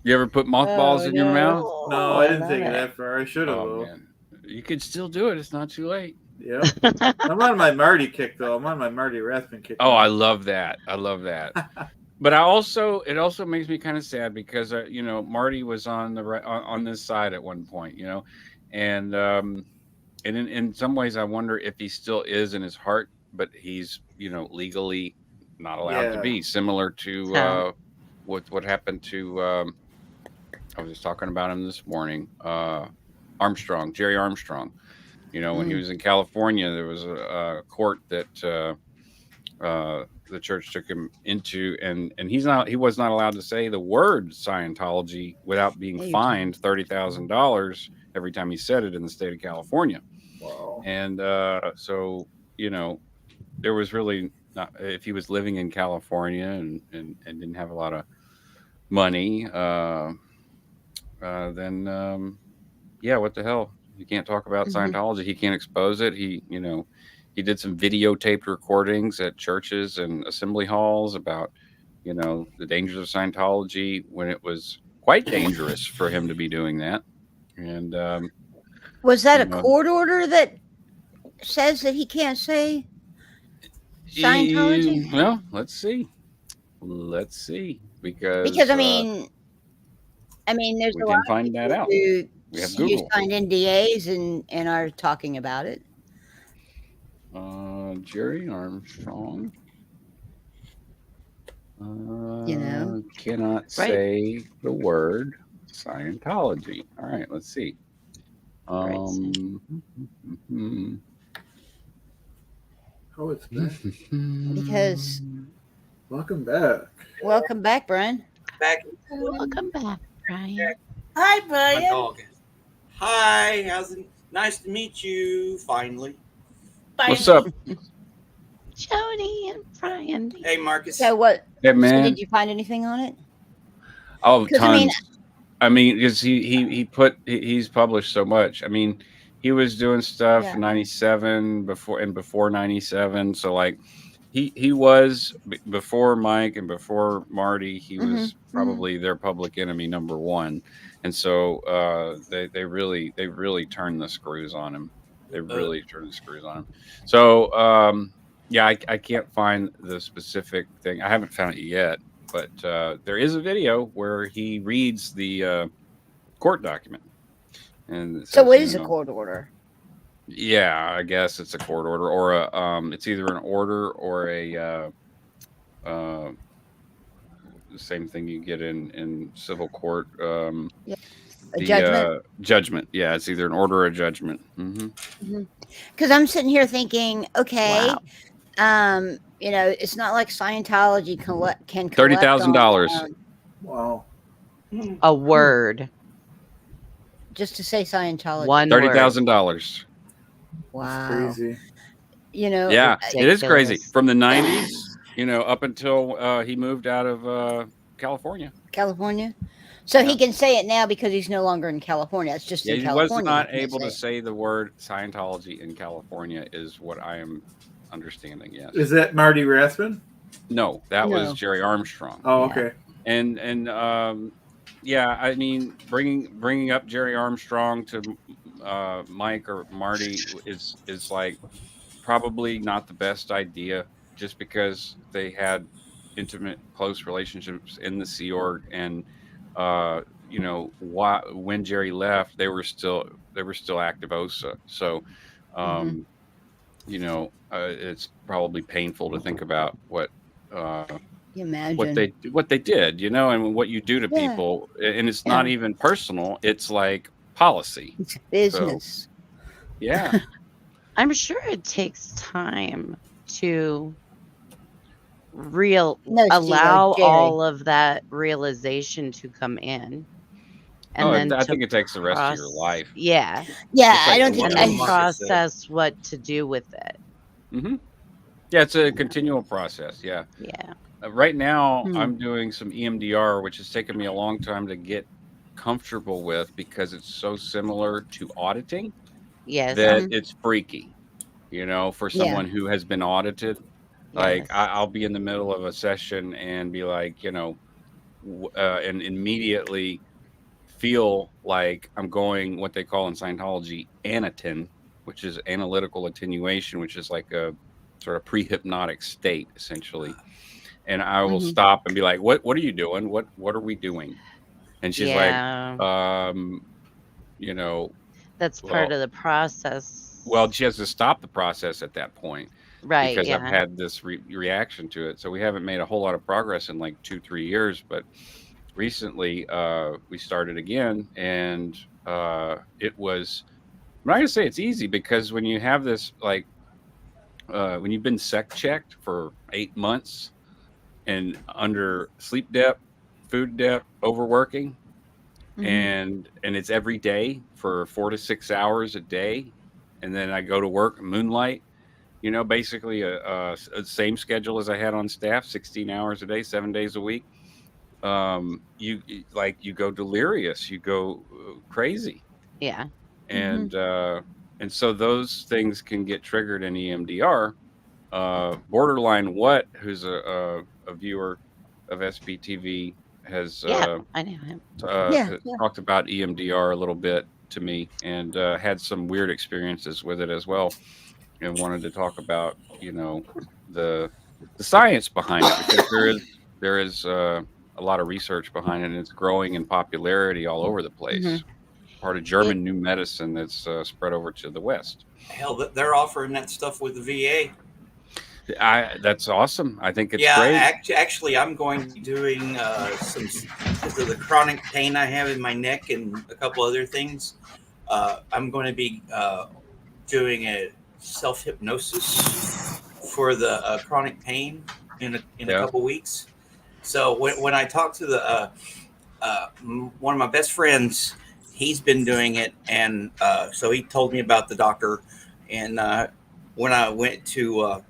You ever put mothballs Oh, in your mouth? No, I didn't love take it it. that far. I should have. Oh man, you could still do it. It's not too late. Yeah, I'm on my Marty kick though. I'm on my Marty Rathman kick. Oh, I love that. I love that. But it also makes me kind of sad because Marty was on on this side at one point, and in some ways I wonder if he still is in his heart, but he's legally not allowed to Yeah. be. Similar to Oh. what happened to I was just talking about him this morning, Armstrong, Jerry Armstrong. When he was in California, there was a court that the church took him into, and he was not allowed to say the word Scientology without being Hey. fined $30,000 every time he said it in the state of California. Wow. And so there was really not, if he was living in California and didn't have a lot of money, then yeah, what the hell? You can't talk about Mhm. Scientology. He can't expose it. He did some videotaped recordings at churches and assembly halls about, the dangers of Scientology when it was quite dangerous for him to be doing that. And Was that a You know. court order that says that he can't say Scientology? Well, let's see. Because Because I mean, there's we a can lot of find that people out. who We have you Google. signed NDAs and are talking about it. Jerry Armstrong. Cannot Right. say the word Scientology. All right, let's see. Hmm. Oh, it's back. Because- Welcome back. Welcome back, Brian. Back Welcome back, Brian. Hi, my Brian. dog. Hi, how's it? Nice to meet you. Finally. What's up? Jody and Brian. Hey, Marcus. So what? Hey So man. did you find anything on it? Oh, 'Cause, tons. I mean, because he's published so much. I mean, he was doing stuff Yeah. in 97 before 97. So like he was before Mike and before Marty, he Mhm, was probably their public enemy number one. And so they really turned the screws on him. They really turned the screws on him. So yeah, I can't find the specific thing. I haven't found it yet, but there is a video where he reads the court document. And it So says, what you is a know, court order? yeah, I guess it's a court order or it's either an order or a the same thing you get in civil court. A The judgment? judgment. Yeah, it's either an order or a judgment. Because I'm sitting here thinking, okay, Wow. you know, it's not like Scientology can collect $30,000. on, Wow. A word. just to say Scientology. One word. $30,000. Wow. Crazy. You know, Yeah, it is crazy. Ridiculous. From the 90s, you know, up until he moved out of California. California. So Yeah. he can say it now because he's no longer in California. It's just Yeah, in he was California. not he can't able to it. say the word Scientology in California, is what I am understanding. Yes. Is that Marty Raspin? No, that No. was Jerry Armstrong. Oh, Yeah. okay. And yeah, I mean, bringing up Jerry Armstrong to Mike or Marty is like probably not the best idea, just because they had intimate, close relationships in the Sea Org, and you know, when Jerry left, they were still active OSA. So, you know, it's probably painful to think about what You imagine. what they did, you know, and what you do to Yeah. people, and it's not even personal; it's like policy. It's business. Yeah, I'm sure it takes time to No, Steve, allow Jerry. all of that realization to come in. And then I to think it takes the rest of your life. Yeah. Yeah, Just I like don't the think And one then on I, Market said. process what to do with it. Yeah, it's a continual process. Yeah. Yeah. Right now, Hmm. I'm doing some EMDR, which has taken me a long time to get comfortable with because it's so similar to auditing Yes. that it's freaky, you know, for Yeah. someone who has been audited. Like Yes. I'll be in the middle of a session and be like, you know, and immediately feel like I'm going what they call in Scientology anatin, which is analytical attenuation, which is like a sort of pre-hypnotic state essentially. And I will stop and be like, what are you doing? What are we doing? And she's Yeah. like, you know, That's part well, of the process. well, she has to stop the process at that point Right. because I've Yeah. had this reaction to it. So we haven't made a whole lot of progress in like 2-3 years, but recently we started again, and it was, I'm not gonna say it's easy, because when you have this, like when you've been sec checked for 8 months and under sleep debt, food debt, overworking, and it's every day for 4 to 6 hours a day, and then I go to work moonlight, you know, basically a same schedule as I had on staff, 16 hours a day, 7 days a week. You go delirious, you go crazy, Yeah. and so those things can get triggered in EMDR. Borderline What, who's a viewer of SBTV, has Yeah. I know him. Yeah. talked about EMDR a little bit to me, and had some weird experiences with it as well, and wanted to talk about, you know, the science behind it, because there is a lot of research behind it, and it's growing in popularity all over the place. Part of German new medicine that's spread over to the West. Hell, they're offering that stuff with the VA. That's awesome. I think it's Yeah, great. actually, I'm going to be doing some, because of the chronic pain I have in my neck and a couple other things. I'm going to be doing a self-hypnosis for the chronic pain in a couple weeks. So when I talk to the one of my best friends, he's been doing it, and so he told me about the doctor. And when I went to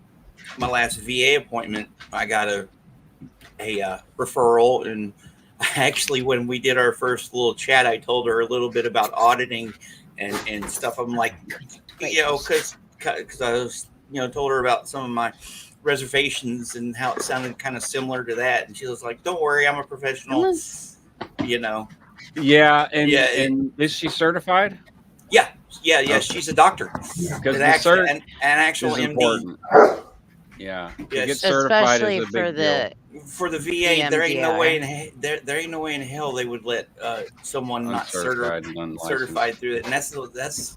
my last VA appointment, I got a referral, and actually, when we did our first little chat, I told her a little bit about auditing and stuff. I'm like, because I was, told her about some of my reservations and how it sounded kind of similar to that, and she was like, "Don't worry, I'm a professional." Yeah, and Yeah, and is she certified? Yeah, Okay. she's a doctor. Because An the actual, cert an actual is MD. important. Yeah, to Yes. get certified Especially is a for big deal. For the VA, there ain't no way EMDR. there ain't no way in hell they would let someone not Uncertified and unlicensed. certified through it, and that's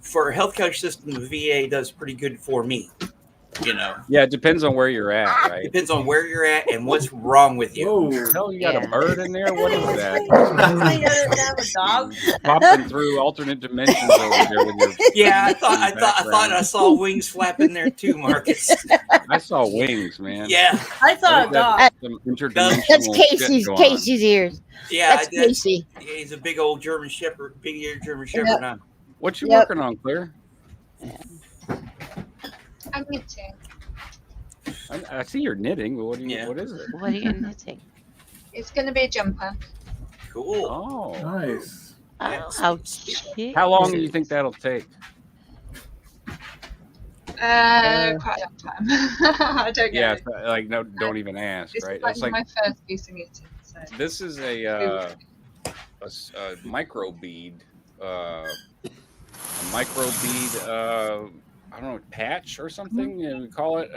for a healthcare system, the VA does pretty good for me. Yeah, it depends on where you're at, right? Depends on where you're at and what's wrong with you. Whoa. Hell, you got Yeah. a bird in there? What is that? I know that was a dog. Popping through alternate dimensions over there with your Yeah, I thought I background. saw wings flapping there too, Marcus. I saw wings, man. Yeah, I saw a We've got dog. some That's interdimensional shit Casey's going on. Casey's ears. yeah. That's Casey. He's a big old German Shepherd, big-eared German Shepherd. Huh? What you Yep. working on, Claire? I'm knitting. I see you're knitting, but what Yeah. what is it? What are you knitting? It's going to be a jumper. Cool. Oh, Nice. Oh, how cute. how long do you think that'll take? Quite a long time. I don't Yeah, know. like no, don't even ask, This right? is That's like like my first piece of knitting. So. this is a micro bead, a micro bead. I don't know, patch or something. We call it.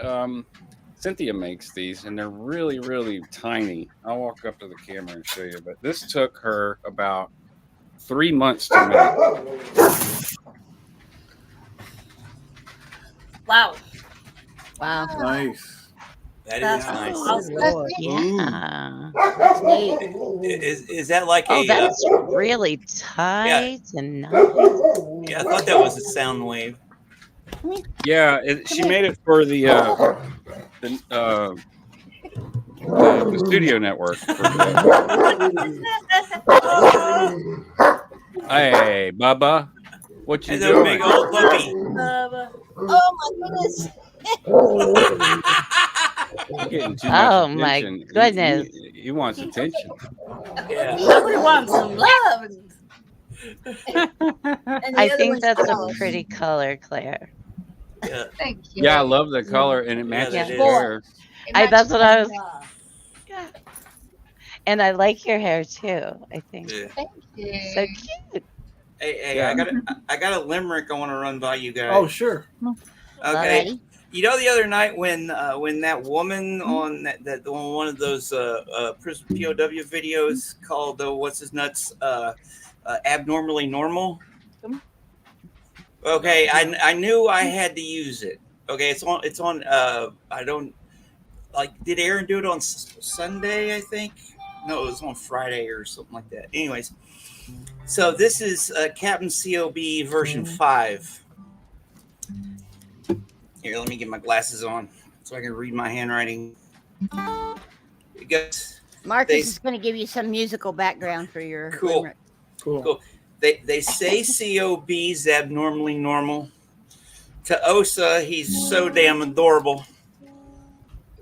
Cynthia makes these, and they're really, really tiny. I'll walk up to the camera and show you. But this took her about 3 months to make. Wow. Wow. Nice. That is That's nice. awesome. Lord. Yeah. That's neat. Is that like Oh, a? that's really tight and nice. Yeah, I thought that was a sound wave. Yeah, she made it for the studio network. Hey, Bubba, what you It's a big doing? old puppy. Oh my goodness. He's getting too Oh, much my attention. goodness. He wants attention. Yeah. Somebody wants some love. And the I other think one's that's a jealous. pretty color, Claire. Yeah. Thank you. Yeah, I love the color, and it matches that your is. hair. It That's matches what I my was. hair. Yeah. And I like your hair too. I think Yeah. Thank you. so cute. Hey, Yeah. I got a limerick I want to run by you guys. Oh, sure. Okay. Alrighty. You know, the other night when that woman on that on one of those prison POW videos called what's his nuts abnormally normal. Okay, I knew I had to use it. Okay, it's on. I don't like. Did Aaron do it on Sunday? I think. No, it was on Friday or something like that. Anyways, so this is Captain COB version 5. Here, let me get my glasses on so I can read my handwriting. It goes, Marcus They- is going to give you some musical background for your Cool. limerick. Cool. Cool. They say COB's abnormally normal. To Osa, he's so damn adorable.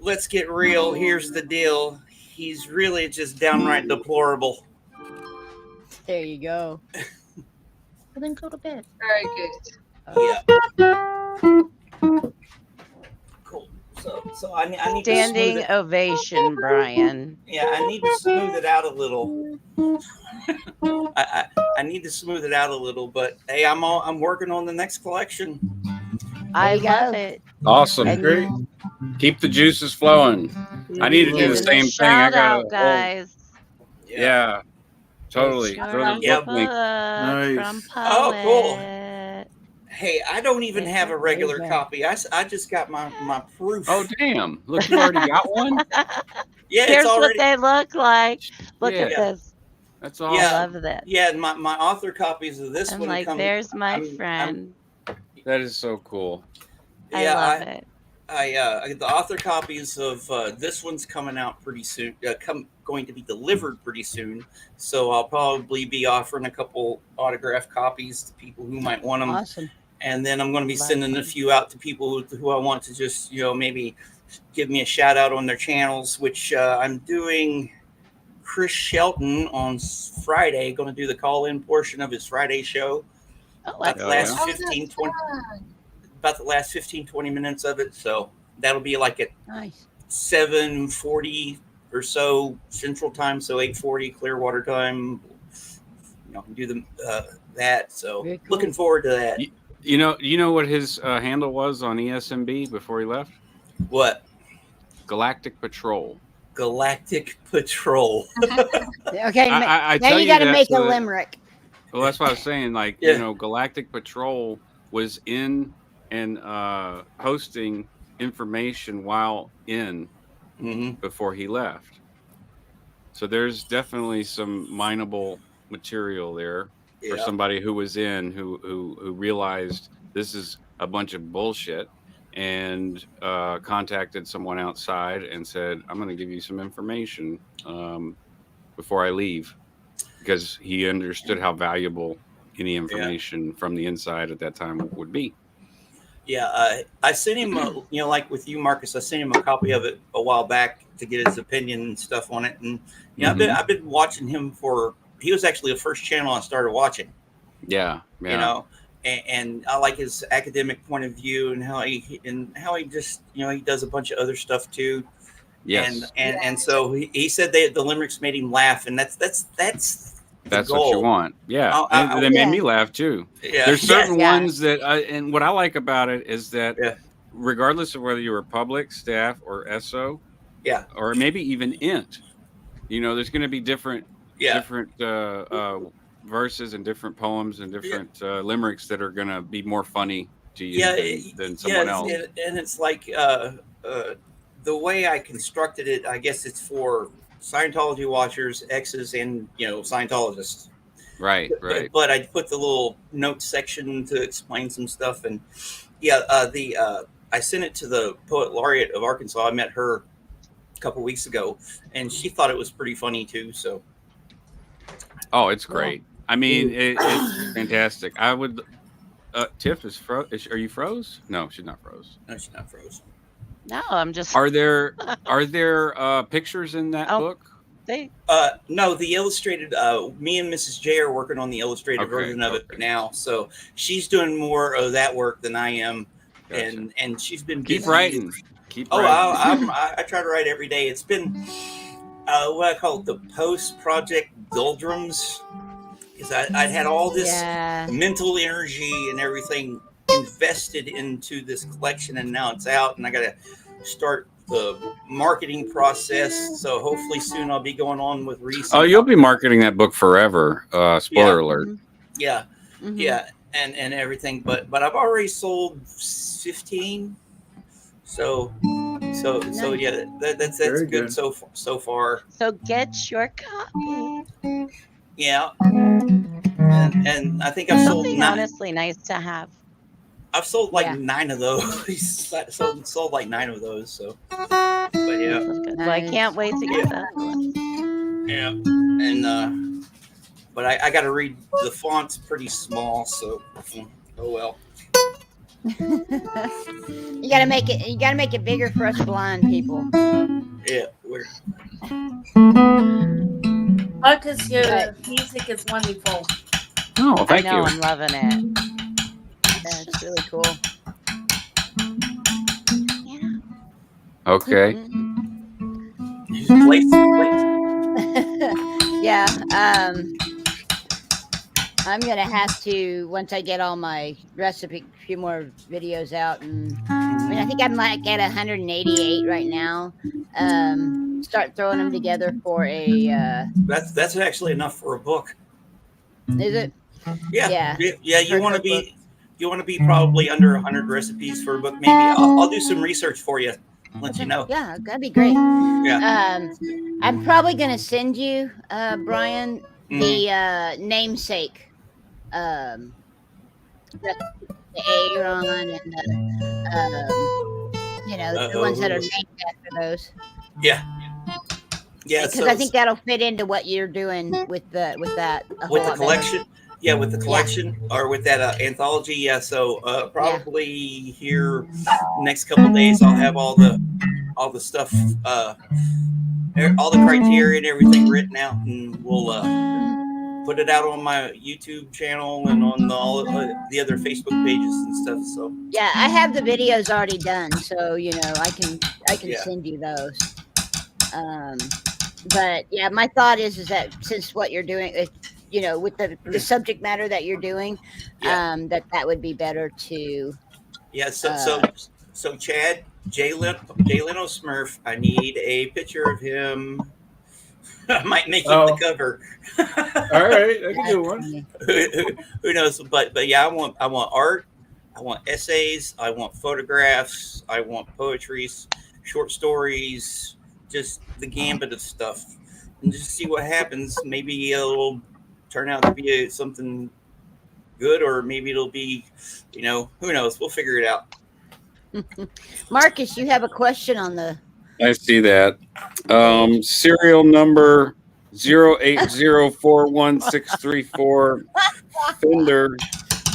Let's get real. Here's the deal. He's really just downright deplorable. There you go. Well, then go to bed. Very good. Yeah. Cool. So I need to smooth Standing it. ovation, Brian. Yeah, I need to smooth it out a little. I need to smooth it out a little, but hey, I'm working on the next collection. I you go. love it. Awesome. And Great. Keep the juices flowing. I need to do the Giving same a thing. I shout got out, guys. Yeah, totally. Shout Throw out the Yep. book link. Nice. from Oh, cool. Poet. Hey, I don't even have a regular Okay. copy. I just got my proof. Oh damn! Look, you already got one. yeah, Here's it's already. what they look like. Look Yeah. at this. That's I awesome. Yeah. love that. Yeah, my author copies of this I'm one like, come. there's my I'm- friend. That is so cool. I Yeah, love it. I the author copies of this one's coming out pretty soon. Going to be delivered pretty soon. So I'll probably be offering a couple autographed copies to people who might want them. Awesome. And then I'm going to be Love sending a it. few out to people who I want to just, maybe give me a shout out on their channels, which I'm doing Chris Shelton on Friday, going to do the call-in portion of his Friday show. Oh, About that's the last yeah. 15, 20, about the last 15, 20 minutes of it. So that'll be like at Nice. 7:40 or so Central Time, so 8:40 Clearwater time. Do that. So Very cool. looking forward to that. You know what his handle was on ESMB before he left? What? Galactic Patrol. Galactic Patrol. Okay, I now tell you got to that make a so that- limerick. Well, that's what I was saying. Like, Yeah. you know, Galactic Patrol was in and hosting information while in Hmm. before he left. So there's definitely some mineable material there for Yeah. somebody who was in who realized this is a bunch of bullshit and contacted someone outside and said, I'm going to give you some information before I leave, because he understood how valuable any information from the inside at that time would be. Yeah, I sent him, like with you, Marcus, I sent him a copy of it a while back to get his opinion and stuff on it. And I've been watching him he was actually the first channel I started watching. Yeah. And I like his academic point of view and how he just he does a bunch of other stuff too. Yes. And so he said the limericks made him laugh, and that's That's goal. what you want. Yeah. I- They made me laugh too. Yeah. There's certain Yeah. ones that, and what I like about it is that regardless of whether you're public, staff, or SO, or maybe even INT, there's going to be different verses and different poems and different limericks that are going to be more funny to you than someone else. And it's like the way I constructed it, I guess it's for Scientology watchers, exes, and Scientologists. Right. But I put the little note section to explain some stuff, and I sent it to the Poet Laureate of Arkansas. I met her a couple weeks ago, and she thought it was pretty funny too. So, oh, it's great. I mean, it's fantastic. I would. Tiff is froze. Are you froze? No, she's not froze. No, she's not frozen. No, I'm just. Are there pictures in that book? No, the illustrated. Me and Mrs. J are working on the illustrated version of it now. So she's doing more of that work than I am, Gotcha. and she's been Keep busy. writing. Keep writing. I try to write every day. It's been what I call the post project doldrums, because I had all this mental energy and everything invested into this collection, and now it's out, and I got to start the marketing process. So hopefully soon I'll be going on with Reese. Oh, you'll be marketing that book forever. Spoiler alert. Yeah, and everything. But I've already sold 15. So yeah, that's good so far. So get your copy. Yeah, and I think I've sold Something 9. honestly nice to have. I've sold like 9 of those. sold like 9 of those. So, but yeah. Well, I can't wait to get that one. Yeah, and but I got to read the font's pretty small, so oh well. You gotta make it bigger for us blind people. Yeah, we're. Marcus, your music is wonderful. Oh, thank I know, you. I'm loving it. That's really cool. Okay. Yeah. I'm gonna have to, once I get all my recipe, a few more videos out, and I think I'm like at 188 right now. Start throwing them together for a. That's actually enough for a book. Is it? Yeah. You want to be probably under 100 recipes for a book. Maybe I'll do some research for you. Let you know. Yeah, that'd be great. Yeah. I'm probably gonna send you, Brian, the namesake. The Aaron and the ones that are named after those. Yeah. Because I think that'll fit into what you're doing with that. With the collection. Yeah, with the collection or with that anthology. Yeah, so probably here next couple of days I'll have all the stuff all the criteria and everything written out, and we'll put it out on my YouTube channel and on all the other Facebook pages and stuff. So Yeah, I have the videos already done, so you know I can Yeah. send you those. But yeah, my thought is that since what you're doing, you know, with the subject matter that you're doing, Yeah. that would be better to. yeah, so Chad, Jay Leno Smurf, I need a picture of him. I might make him the cover. All right, I can do one. Who knows? But yeah, I want art. I want essays. I want photographs. I want poetry, short stories, just the gambit of stuff, and just see what happens. Maybe it'll turn out to be something good, or maybe it'll be, you know, who knows? We'll figure it out. Marcus, you have a question on the. I see that. Serial number 0804164 Fender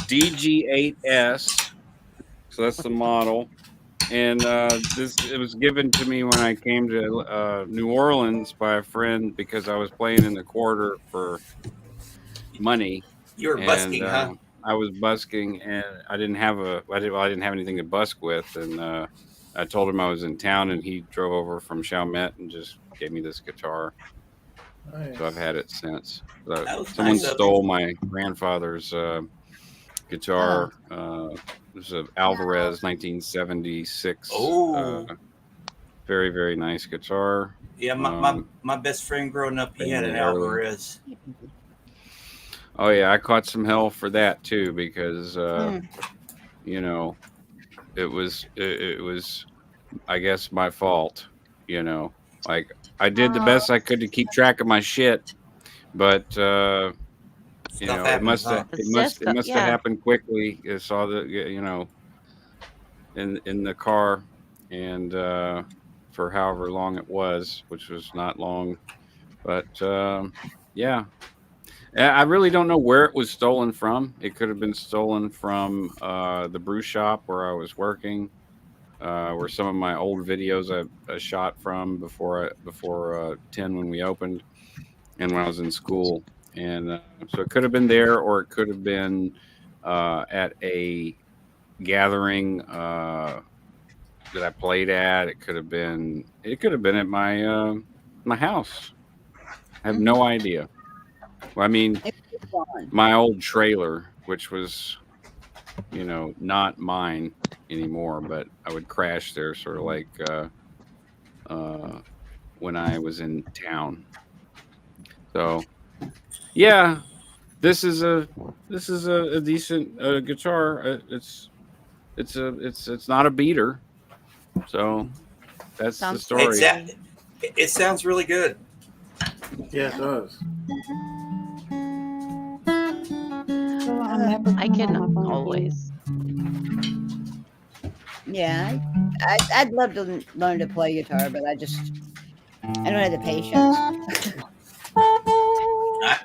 DG8S. So that's the model. And it was given to me when I came to New Orleans by a friend because I was playing in the Quarter for money. You were busking, huh? I was busking, and I didn't have anything to busk with, and I told him I was in town, and he drove over from Chalmette and just gave me this guitar. Nice. So I've had it since. was Someone nice of stole my grandfather's guitar. It was an Alvarez 1976. Oh. Very, very nice guitar. Yeah, my best friend growing up, he had an Alvarez. Oh yeah, I caught some hell for that too because you know, it was I guess my fault, you know. Like I did the best I could to keep track of my shit, but you know, it must have happened quickly. I saw the, you know, in the car, and for however long it was, which was not long, but yeah. I really don't know where it was stolen from. It could have been stolen from the brew shop where I was working, where some of my old videos I shot from before 10 when we opened, and when I was in school. And so it could have been there, or it could have been at a gathering that I played at. It could have been at my my house. I have no idea. Well, I mean, my old trailer, which was, you know, not mine anymore, but I would crash there sort of like when I was in town. So, yeah, this is a decent guitar. It's not a beater. So that's the story. It sounds really good. Yeah, it does. I can always. Yeah, I'd love to learn to play guitar, but I don't have the patience.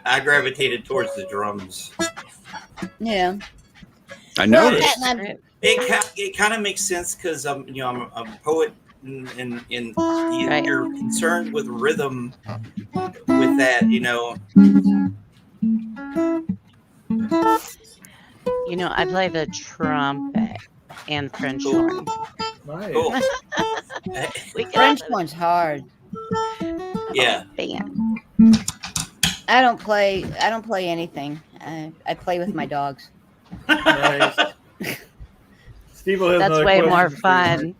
I gravitated towards the drums. Yeah, I noticed. It kind of makes sense because I'm a poet, and you're concerned with rhythm with that, you know. You know, I play the trumpet and French horn. Nice. Cool. French horn's hard. Yeah. Band. I don't play anything. I play with my dogs. Nice. Steve will have That's another way question more for you, fun.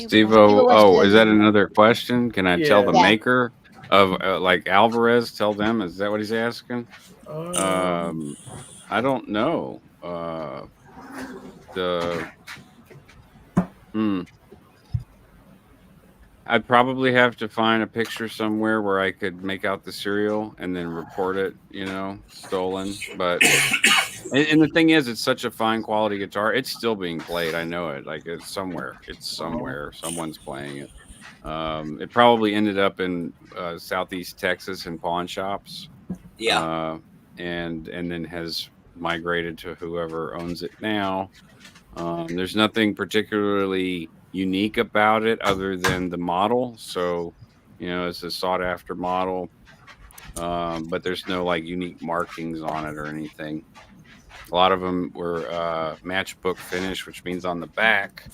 Steve, oh, is that another question? Can I tell the Yeah. maker of like Alvarez? Tell them. Is that what he's asking? I don't know. I'd probably have to find a picture somewhere where I could make out the serial and then report it, you know, stolen. But and the thing is, it's such a fine quality guitar. It's still being played. I know it. Like it's somewhere. Someone's playing it. It probably ended up in Southeast Texas in pawn shops. Yeah. And then has migrated to whoever owns it now. There's nothing particularly unique about it other than the model. So, it's a sought after model, but there's no like unique markings on it or anything. A lot of them were matchbook finish, which means on the back.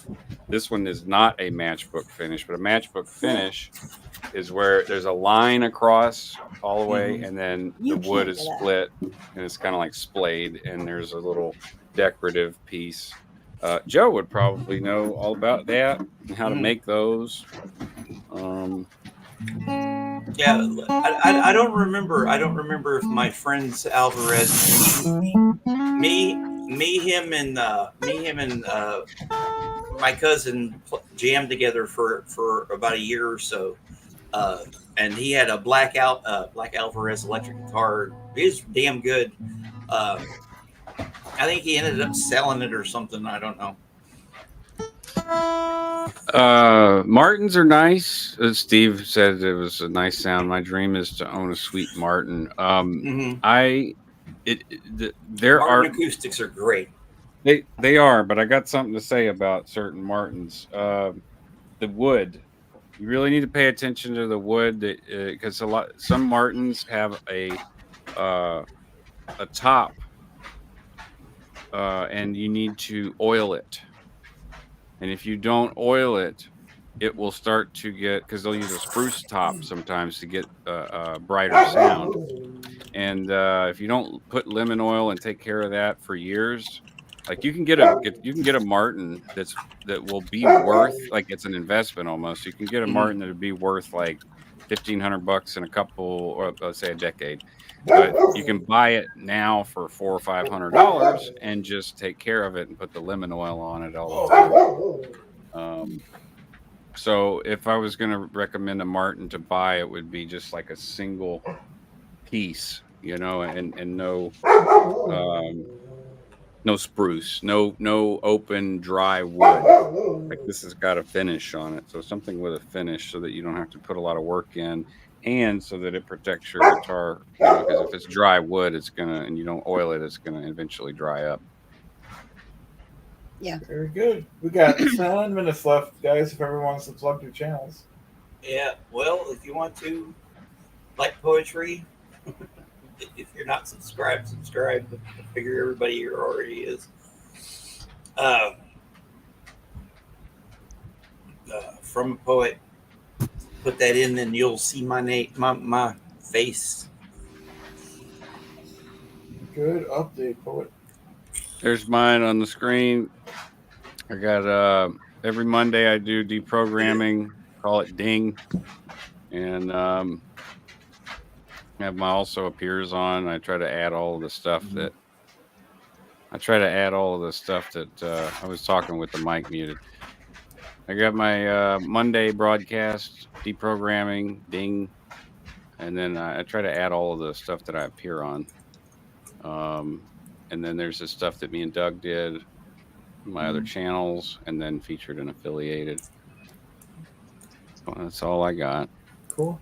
This one is not a matchbook finish, but a matchbook finish is where there's a line across all the way, and then the wood is split, and it's kind of like splayed, and there's a little decorative piece. Joe would probably know all about that and how to make those. Yeah, I don't remember. I don't remember if my friends Alvarez, me, him, and my cousin jammed together for about a year or so, and he had a Black Alvarez electric guitar. It was damn good. I think he ended up selling it or something. I don't know. Martins are nice. Steve said it was a nice sound. My dream is to own a sweet Martin. Martin acoustics are great. They are, but I got something to say about certain Martins. The wood, you really need to pay attention to the wood because some Martins have a top, and you need to oil it. And if you don't oil it, it will start to get, because they'll use a spruce top sometimes to get a brighter sound. And if you don't put lemon oil and take care of that for years, like you can get a Martin that will be worth, like it's an investment almost. You can get a Martin that would be worth like $1,500 in a couple, or let's say a decade. But you can buy it now for $400 or $500 and just take care of it and put the lemon oil on it all the time. So if I was going to recommend a Martin to buy, it would be just like a single piece, and no spruce, no open dry wood. Like this has got a finish on it, so something with a finish, so that you don't have to put a lot of work in. And so that it protects your guitar, because if it's dry wood, and you don't oil it, it's gonna eventually dry up. Yeah. Very good. We got 7 minutes left, guys. If everyone wants to plug their channels. Yeah. Well, if you want to like poetry, if you're not subscribed. I figure everybody here already is. From a poet. Put that in, then you'll see my name, my face. Good update, poet. There's mine on the screen. I got every Monday I do deprogramming, call it Ding, and have my also appears on. I try to add all of the stuff that I was talking with the mic muted. I got my Monday broadcast, deprogramming, Ding, and then I try to add all of the stuff that I appear on. And then there's the stuff that me and Doug did, my other channels, and then featured and affiliated. So that's all I got. Cool.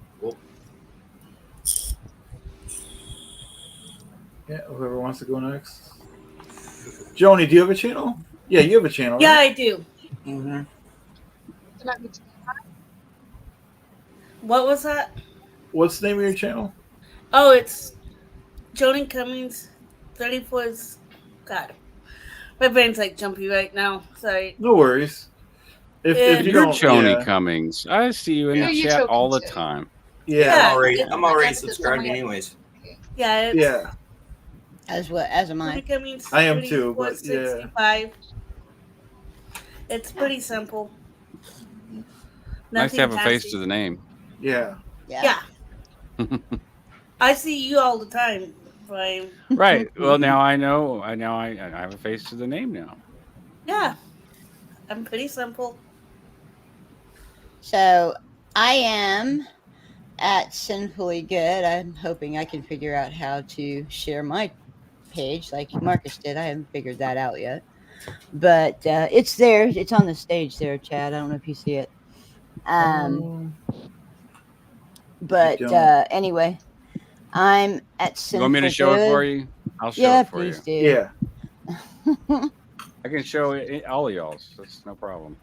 Yeah, whoever wants to go next. Joni, do you have a channel? Yeah, you have a channel. Yeah, right? I do. Mm-hmm. What was that? What's the name of your channel? Oh, it's Joni Cummings 34's. God, my brain's like jumpy right now. Sorry. No worries. If you You're don't, Joni Cummings. I see you in the chat all the time. Yeah. I'm already subscribed anyways. Yeah. Yeah. As am I. Joni Cummings I am too, but 6465. It's pretty simple. Nice to have a Nothing face fancy. to the name. Yeah. Yeah. I see you all the time, Brian. Right. Well, now I know. I have a face to the name now. Yeah. I'm pretty simple. So I am at Sinfully Good. I'm hoping I can figure out how to share my page like Marcus did. I haven't figured that out yet. But it's there. It's on the stage there, Chad. I don't know if you see it. But anyway, I'm at Sinful You want me to show Good. it for you? I'll show Yeah, it for please you. do. Yeah. I can show it all of y'all's. That's no problem.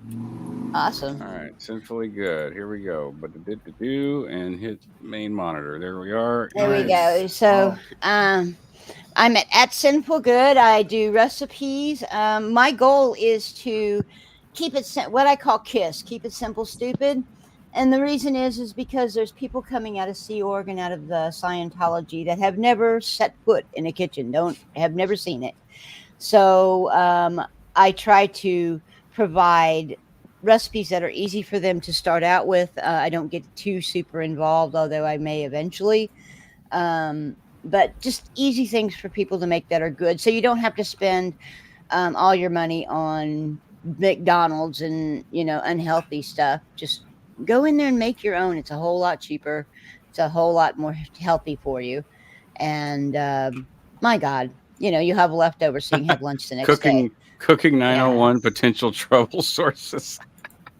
Awesome. All right, Sinfully Good. Here we go. But and hit main monitor. There we are. There we go. So, I'm at Sinful Good. I do recipes. My goal is to keep it what I call KISS, keep it simple, stupid. And the reason is because there's people coming out of Sea Org and out of the Scientology that have never set foot in a kitchen, have never seen it. So I try to provide recipes that are easy for them to start out with. I don't get too super involved, although I may eventually. But just easy things for people to make that are good. So you don't have to spend all your money on McDonald's and, unhealthy stuff. Just go in there and make your own. It's a whole lot cheaper. It's a whole lot more healthy for you. And my God, you have leftovers so you can have lunch the next day. Cooking 901 potential trouble sources.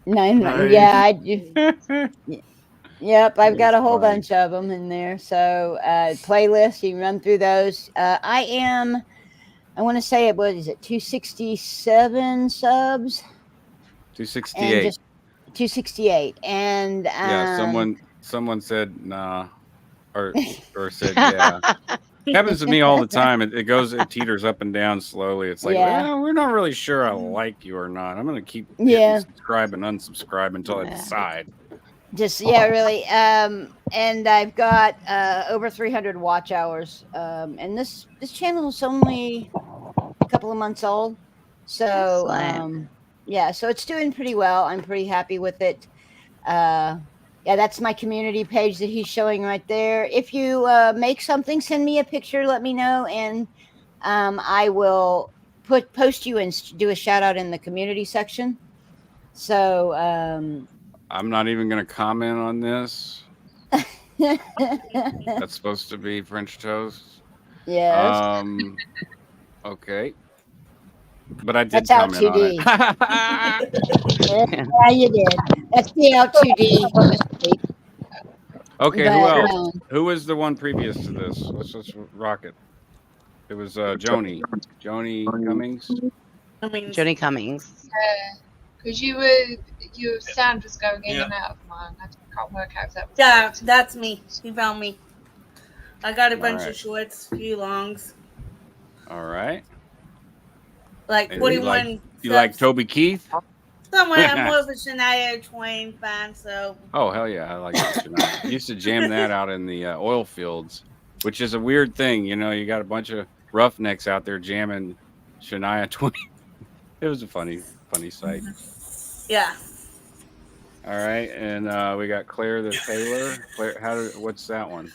Yeah, I do. Yep, I've got a whole bunch of them in there. So playlists, you can run through those. I want to say what is it, 267 subs? 268. 268. And yeah, someone said nah, or said yeah. Happens to me all the time. It teeters up and down slowly. It's like, well, we're not really sure I like you or not. I'm gonna keep subscribe and unsubscribe until I decide. Really. And I've got over 300 watch hours. And this channel is only a couple of months old. So so it's doing pretty well. I'm pretty happy with it. That's my community page that he's showing right there. If you make something, send me a picture, let me know, and I will post you and do a shout out in the community section. So I'm not even going to comment on this. That's supposed to be French toast. Yeah. Okay. But I did comment on it. Yeah, you did. That's the L2D. Okay, who else? Who was the one previous to this? Let's rock it. It was Joni Cummings. Joni Cummings. Because your sound was going in and out of mine. I can't work out if that was. Yeah, that's me. He found me. I got a bunch of shorts, few longs. All right. Like 41. You like Toby Keith? Somewhere I'm more of a Shania Twain fan, so. Oh hell yeah, I like Shania. I used to jam that out in the oil fields, which is a weird thing. You got a bunch of roughnecks out there jamming Shania Twain. It was a funny sight. Yeah. All right, and we got Claire the Tailor. Claire, what's that one?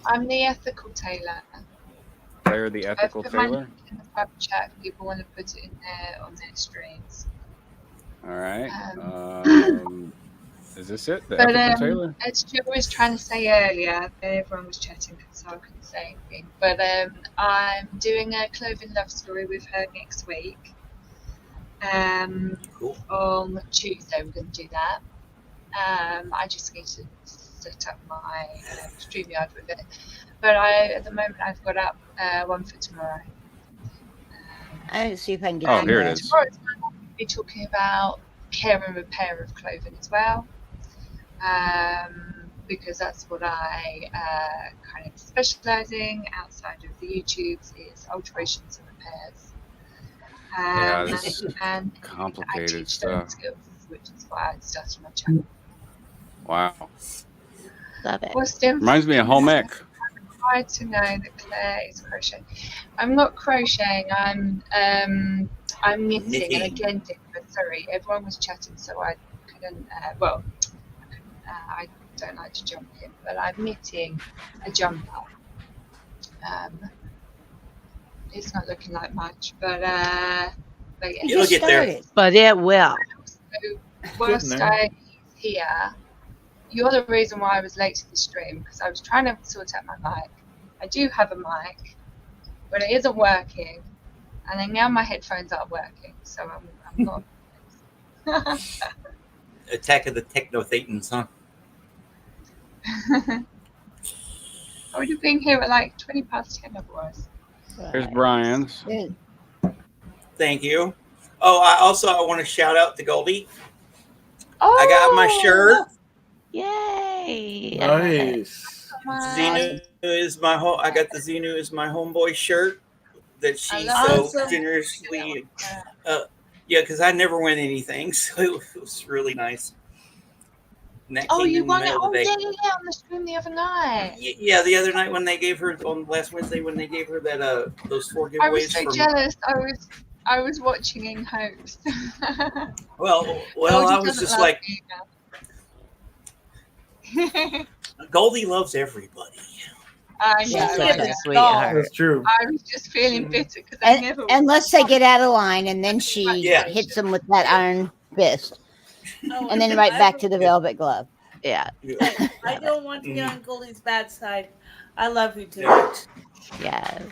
I'm the ethical tailor. Claire the ethical tailor. In the private chat, if people want to put it in there on their streams. All right. Is this it? The ethical tailor? As Jill was trying to say earlier, everyone was chatting, so I couldn't say anything. But I'm doing a Cloven love story with her next week. Cool. On Tuesday, we're going to do that. I just need to set up my StreamYard with it. But at the moment, I've got up one for tomorrow. I'll see if I can get here it is. Tomorrow, I'll be talking about care and repair of clothing as well. Because that's what I kind of specialising outside of the YouTubes is alterations and repairs. This is complicated I teach stuff. skills, which is why I started my channel. Wow. Love it. Reminds me of home ec. I'm required to know that Claire is crocheting. I'm not crocheting. I'm knitting. And again, sorry, everyone was chatting, so I couldn't. I don't like to jump in, but I'm knitting a jumper. It's not looking like much, but yeah. It'll get there. But it will. So whilst I'm here, you're the reason why I was late to the stream, because I was trying to sort out my mic. I do have a mic, but it isn't working, and then now my headphones aren't working, so I'm not. Attack of the Techno-Thetans, huh? I would have been here at like 20 past 10 otherwise. Here's Brian's. Thank you. Oh, I want to shout out to Goldie. Oh, I got my shirt. Yay! Nice. Xenu is my home. I got the Xenu is my homeboy shirt that she love so it. generously. Yeah, because I never win anything, so it was really nice. And that Oh, came you in won the it! mail Oh, today. yeah, on the stream the other night. Yeah, the other night when they gave her on last Wednesday when they gave her that those 4 I was giveaways so from. jealous. I was watching in hopes. Well, Goldie I was doesn't just love like, me now. Goldie loves everybody. I She's know. such a Yeah. sweetheart. That's true. I was just feeling bitter because I never. Unless they get out of line, and then she Yeah. hits them with that iron fist, Oh, and then right I back don't- to the velvet glove. Yeah, I don't want to get on Goldie's bad side. I love you too Yeah. much. yes.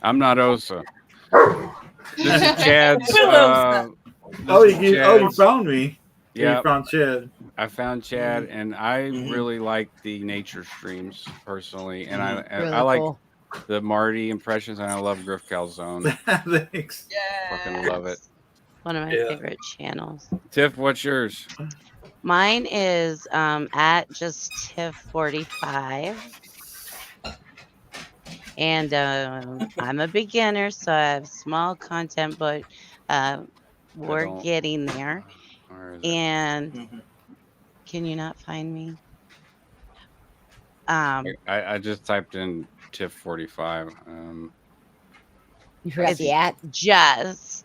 I'm not Osa. This is Chad's. Oh, you found me. Yeah, You found Chad. I found Chad, and I Mhm. really like the nature streams personally, and Really I like cool. the Marty impressions, and I love Griff Calzone. Thanks. Yeah. Fucking love it. One of my Yeah. favorite channels. Tiff, what's yours? Mine is at just Tiff45. And I'm a beginner, so I have small content, but we're don't- getting there. Where is it? And Mhm. can you not find me? I just typed in Tiff 45. You forgot It's the at.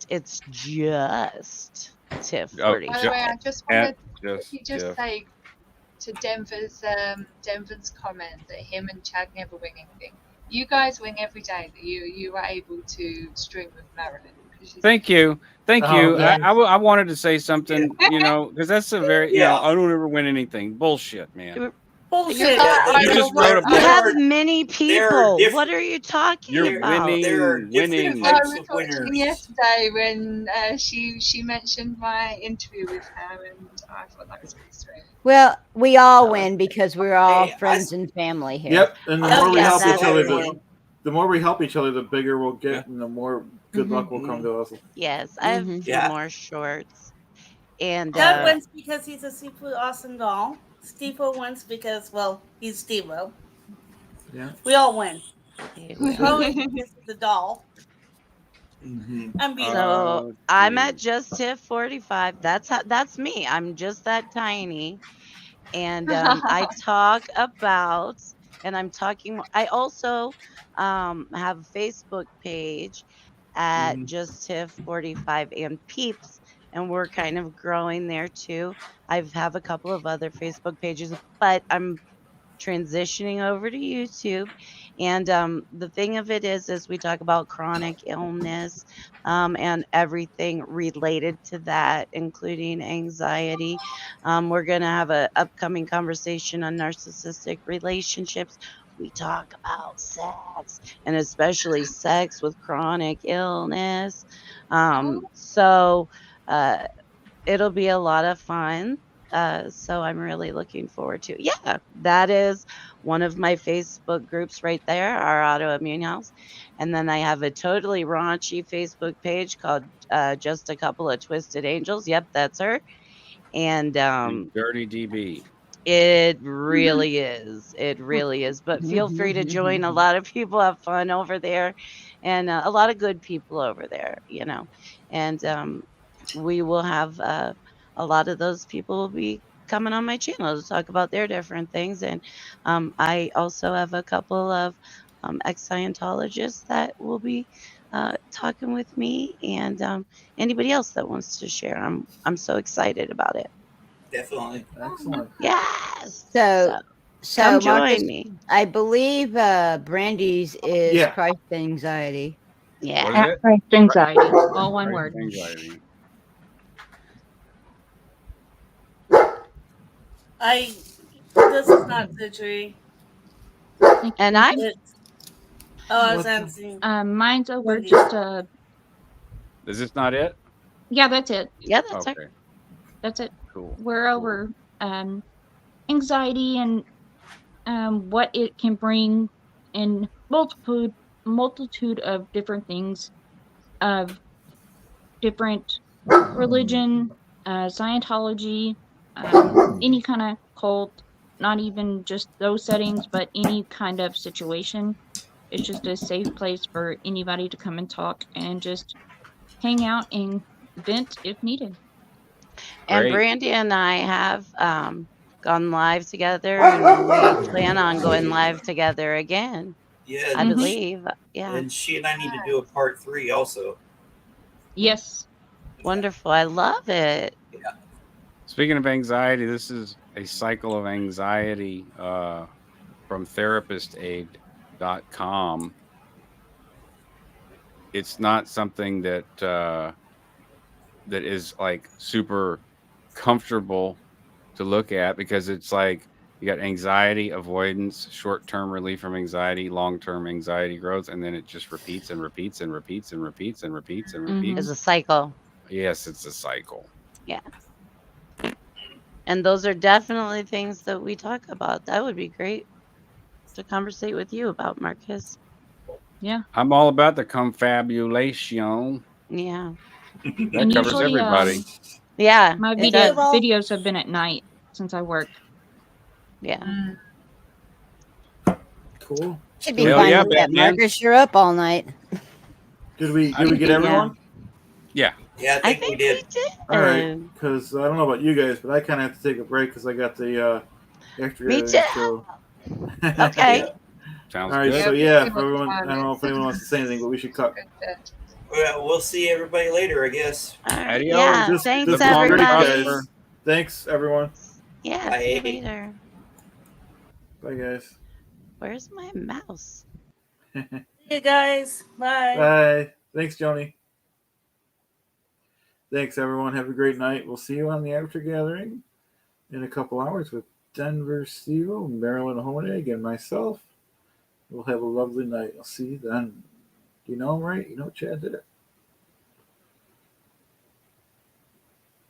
it's just Tiff Oh, 45. By the way, I just wanted Just to just Tiff. say to Denver's comment that him and Chad never wing anything. You guys wing every day. That you are able to stream with Marilyn. Thank you. Thank Oh, you. thanks. I wanted to say something, because that's a very, Yeah. I don't ever win anything. Bullshit, man. Bullshit. You just wrote a You have There are- many there are people. different- What are you talking You're about? winning. There are different winning. I types was of watching winners. yesterday when she mentioned my interview with her, and I thought that was pretty sweet. Well, we all win because we're all Hey, friends and family here. Yep. And the Oh, more we yeah, help that's each other, true. the more we help each other, the bigger we'll get, and the more good Mm-hmm. luck will come to us. Yes, I have a Mhm. few Yeah. more shorts. And Doug wins because he's a seafood awesome doll. Steve-O wins because, well, he's Steve-O. Yeah. We all win. okay, Bo is because he's the doll. Mhm. I'm being so I'm at just Tiff 45. That's me. I'm just that tiny. And I talk about, and I'm talking. I also have a Facebook page at Mhm. just Tiff 45 and Peeps, and we're kind of growing there too. I have a couple of other Facebook pages, but I'm transitioning over to YouTube. And the thing of it is we talk about chronic illness and everything related to that, including anxiety. We're going to have an upcoming conversation on narcissistic relationships. We talk about sex, and especially sex with chronic illness. So it'll be a lot of fun. So I'm really looking forward to it. Yeah, that is one of my Facebook groups right there, our autoimmune house. And then I have a totally raunchy Facebook page called Just a Couple of Twisted Angels. Yep, that's her. And Dirty DB. it really is. It really is. But feel free to join. A lot of people have fun over there, and a lot of good people over there, And we will have a lot of those people will be coming on my channel to talk about their different things. And I also have a couple of ex-Scientologists that will be talking with me, and anybody else that wants to share. I'm so excited about it. Definitely. Excellent. Yes. So come Marcus, join me. I believe Brandy's is Yeah. Christ anxiety. Yeah. What is it? Christ anxiety. All one Christ word. anxiety. This is not surgery. And I It's, I was What's- answering. Mine's over just Is this not it? yeah, that's it. yeah, that's Okay, her. That's it. cool. We're over anxiety and what it can bring in multitude of different things of different religion, Scientology, any kind of cult, not even just those settings, but any kind of situation. It's just a safe place for anybody to come and talk and just hang out and vent if needed. And Great. Brandy and I have gone live together, and we plan on going live together again. Yeah, I Mhm. believe. Yeah. and she and I need to do a part 3 also. Yes. Wonderful. I love it. Speaking of anxiety, this is a cycle of anxiety from therapistaid.com. It's not something that that is like super comfortable to look at, because it's like you got anxiety avoidance, short-term relief from anxiety, long-term anxiety growth, and then it just repeats and repeats and repeats and repeats and repeats and repeats. It's a cycle. Yes, it's a cycle. Yeah. And those are definitely things that we talk about. That would be great to conversate with you about, Marcus. I'm all about the confabulation. Yeah. That And covers usually, everybody. Yeah. My it does. videos have been at night since I work. Yeah. Cool. Should be Hell fine yeah, with that, Batman. Marcus. You're up all night. Did we get everyone? Yeah. Yeah, I I think we think did. All right. Because I don't know about you guys, but I kind of have to take a break because I got the extra. Me too. show. Okay. Sounds All right. good. So Yeah, yeah, we if see what everyone, time I don't know is. if anyone wants to say anything, but we should cut. Well, we'll see everybody later, I guess. All right. Adios. Yeah. Just- Thanks, just longer, everybody. guys. Thanks, everyone. Yeah. Bye. See you later. Bye, guys. Where's my mouse? You guys. Bye. Bye. Thanks, Joni. Thanks, everyone. Have a great night. We'll see you on the After Gathering in a couple hours with Denver Stevo, Marilyn Honig, and myself. We'll have a lovely night. I'll see you then. You know him, right? You know Chad did it.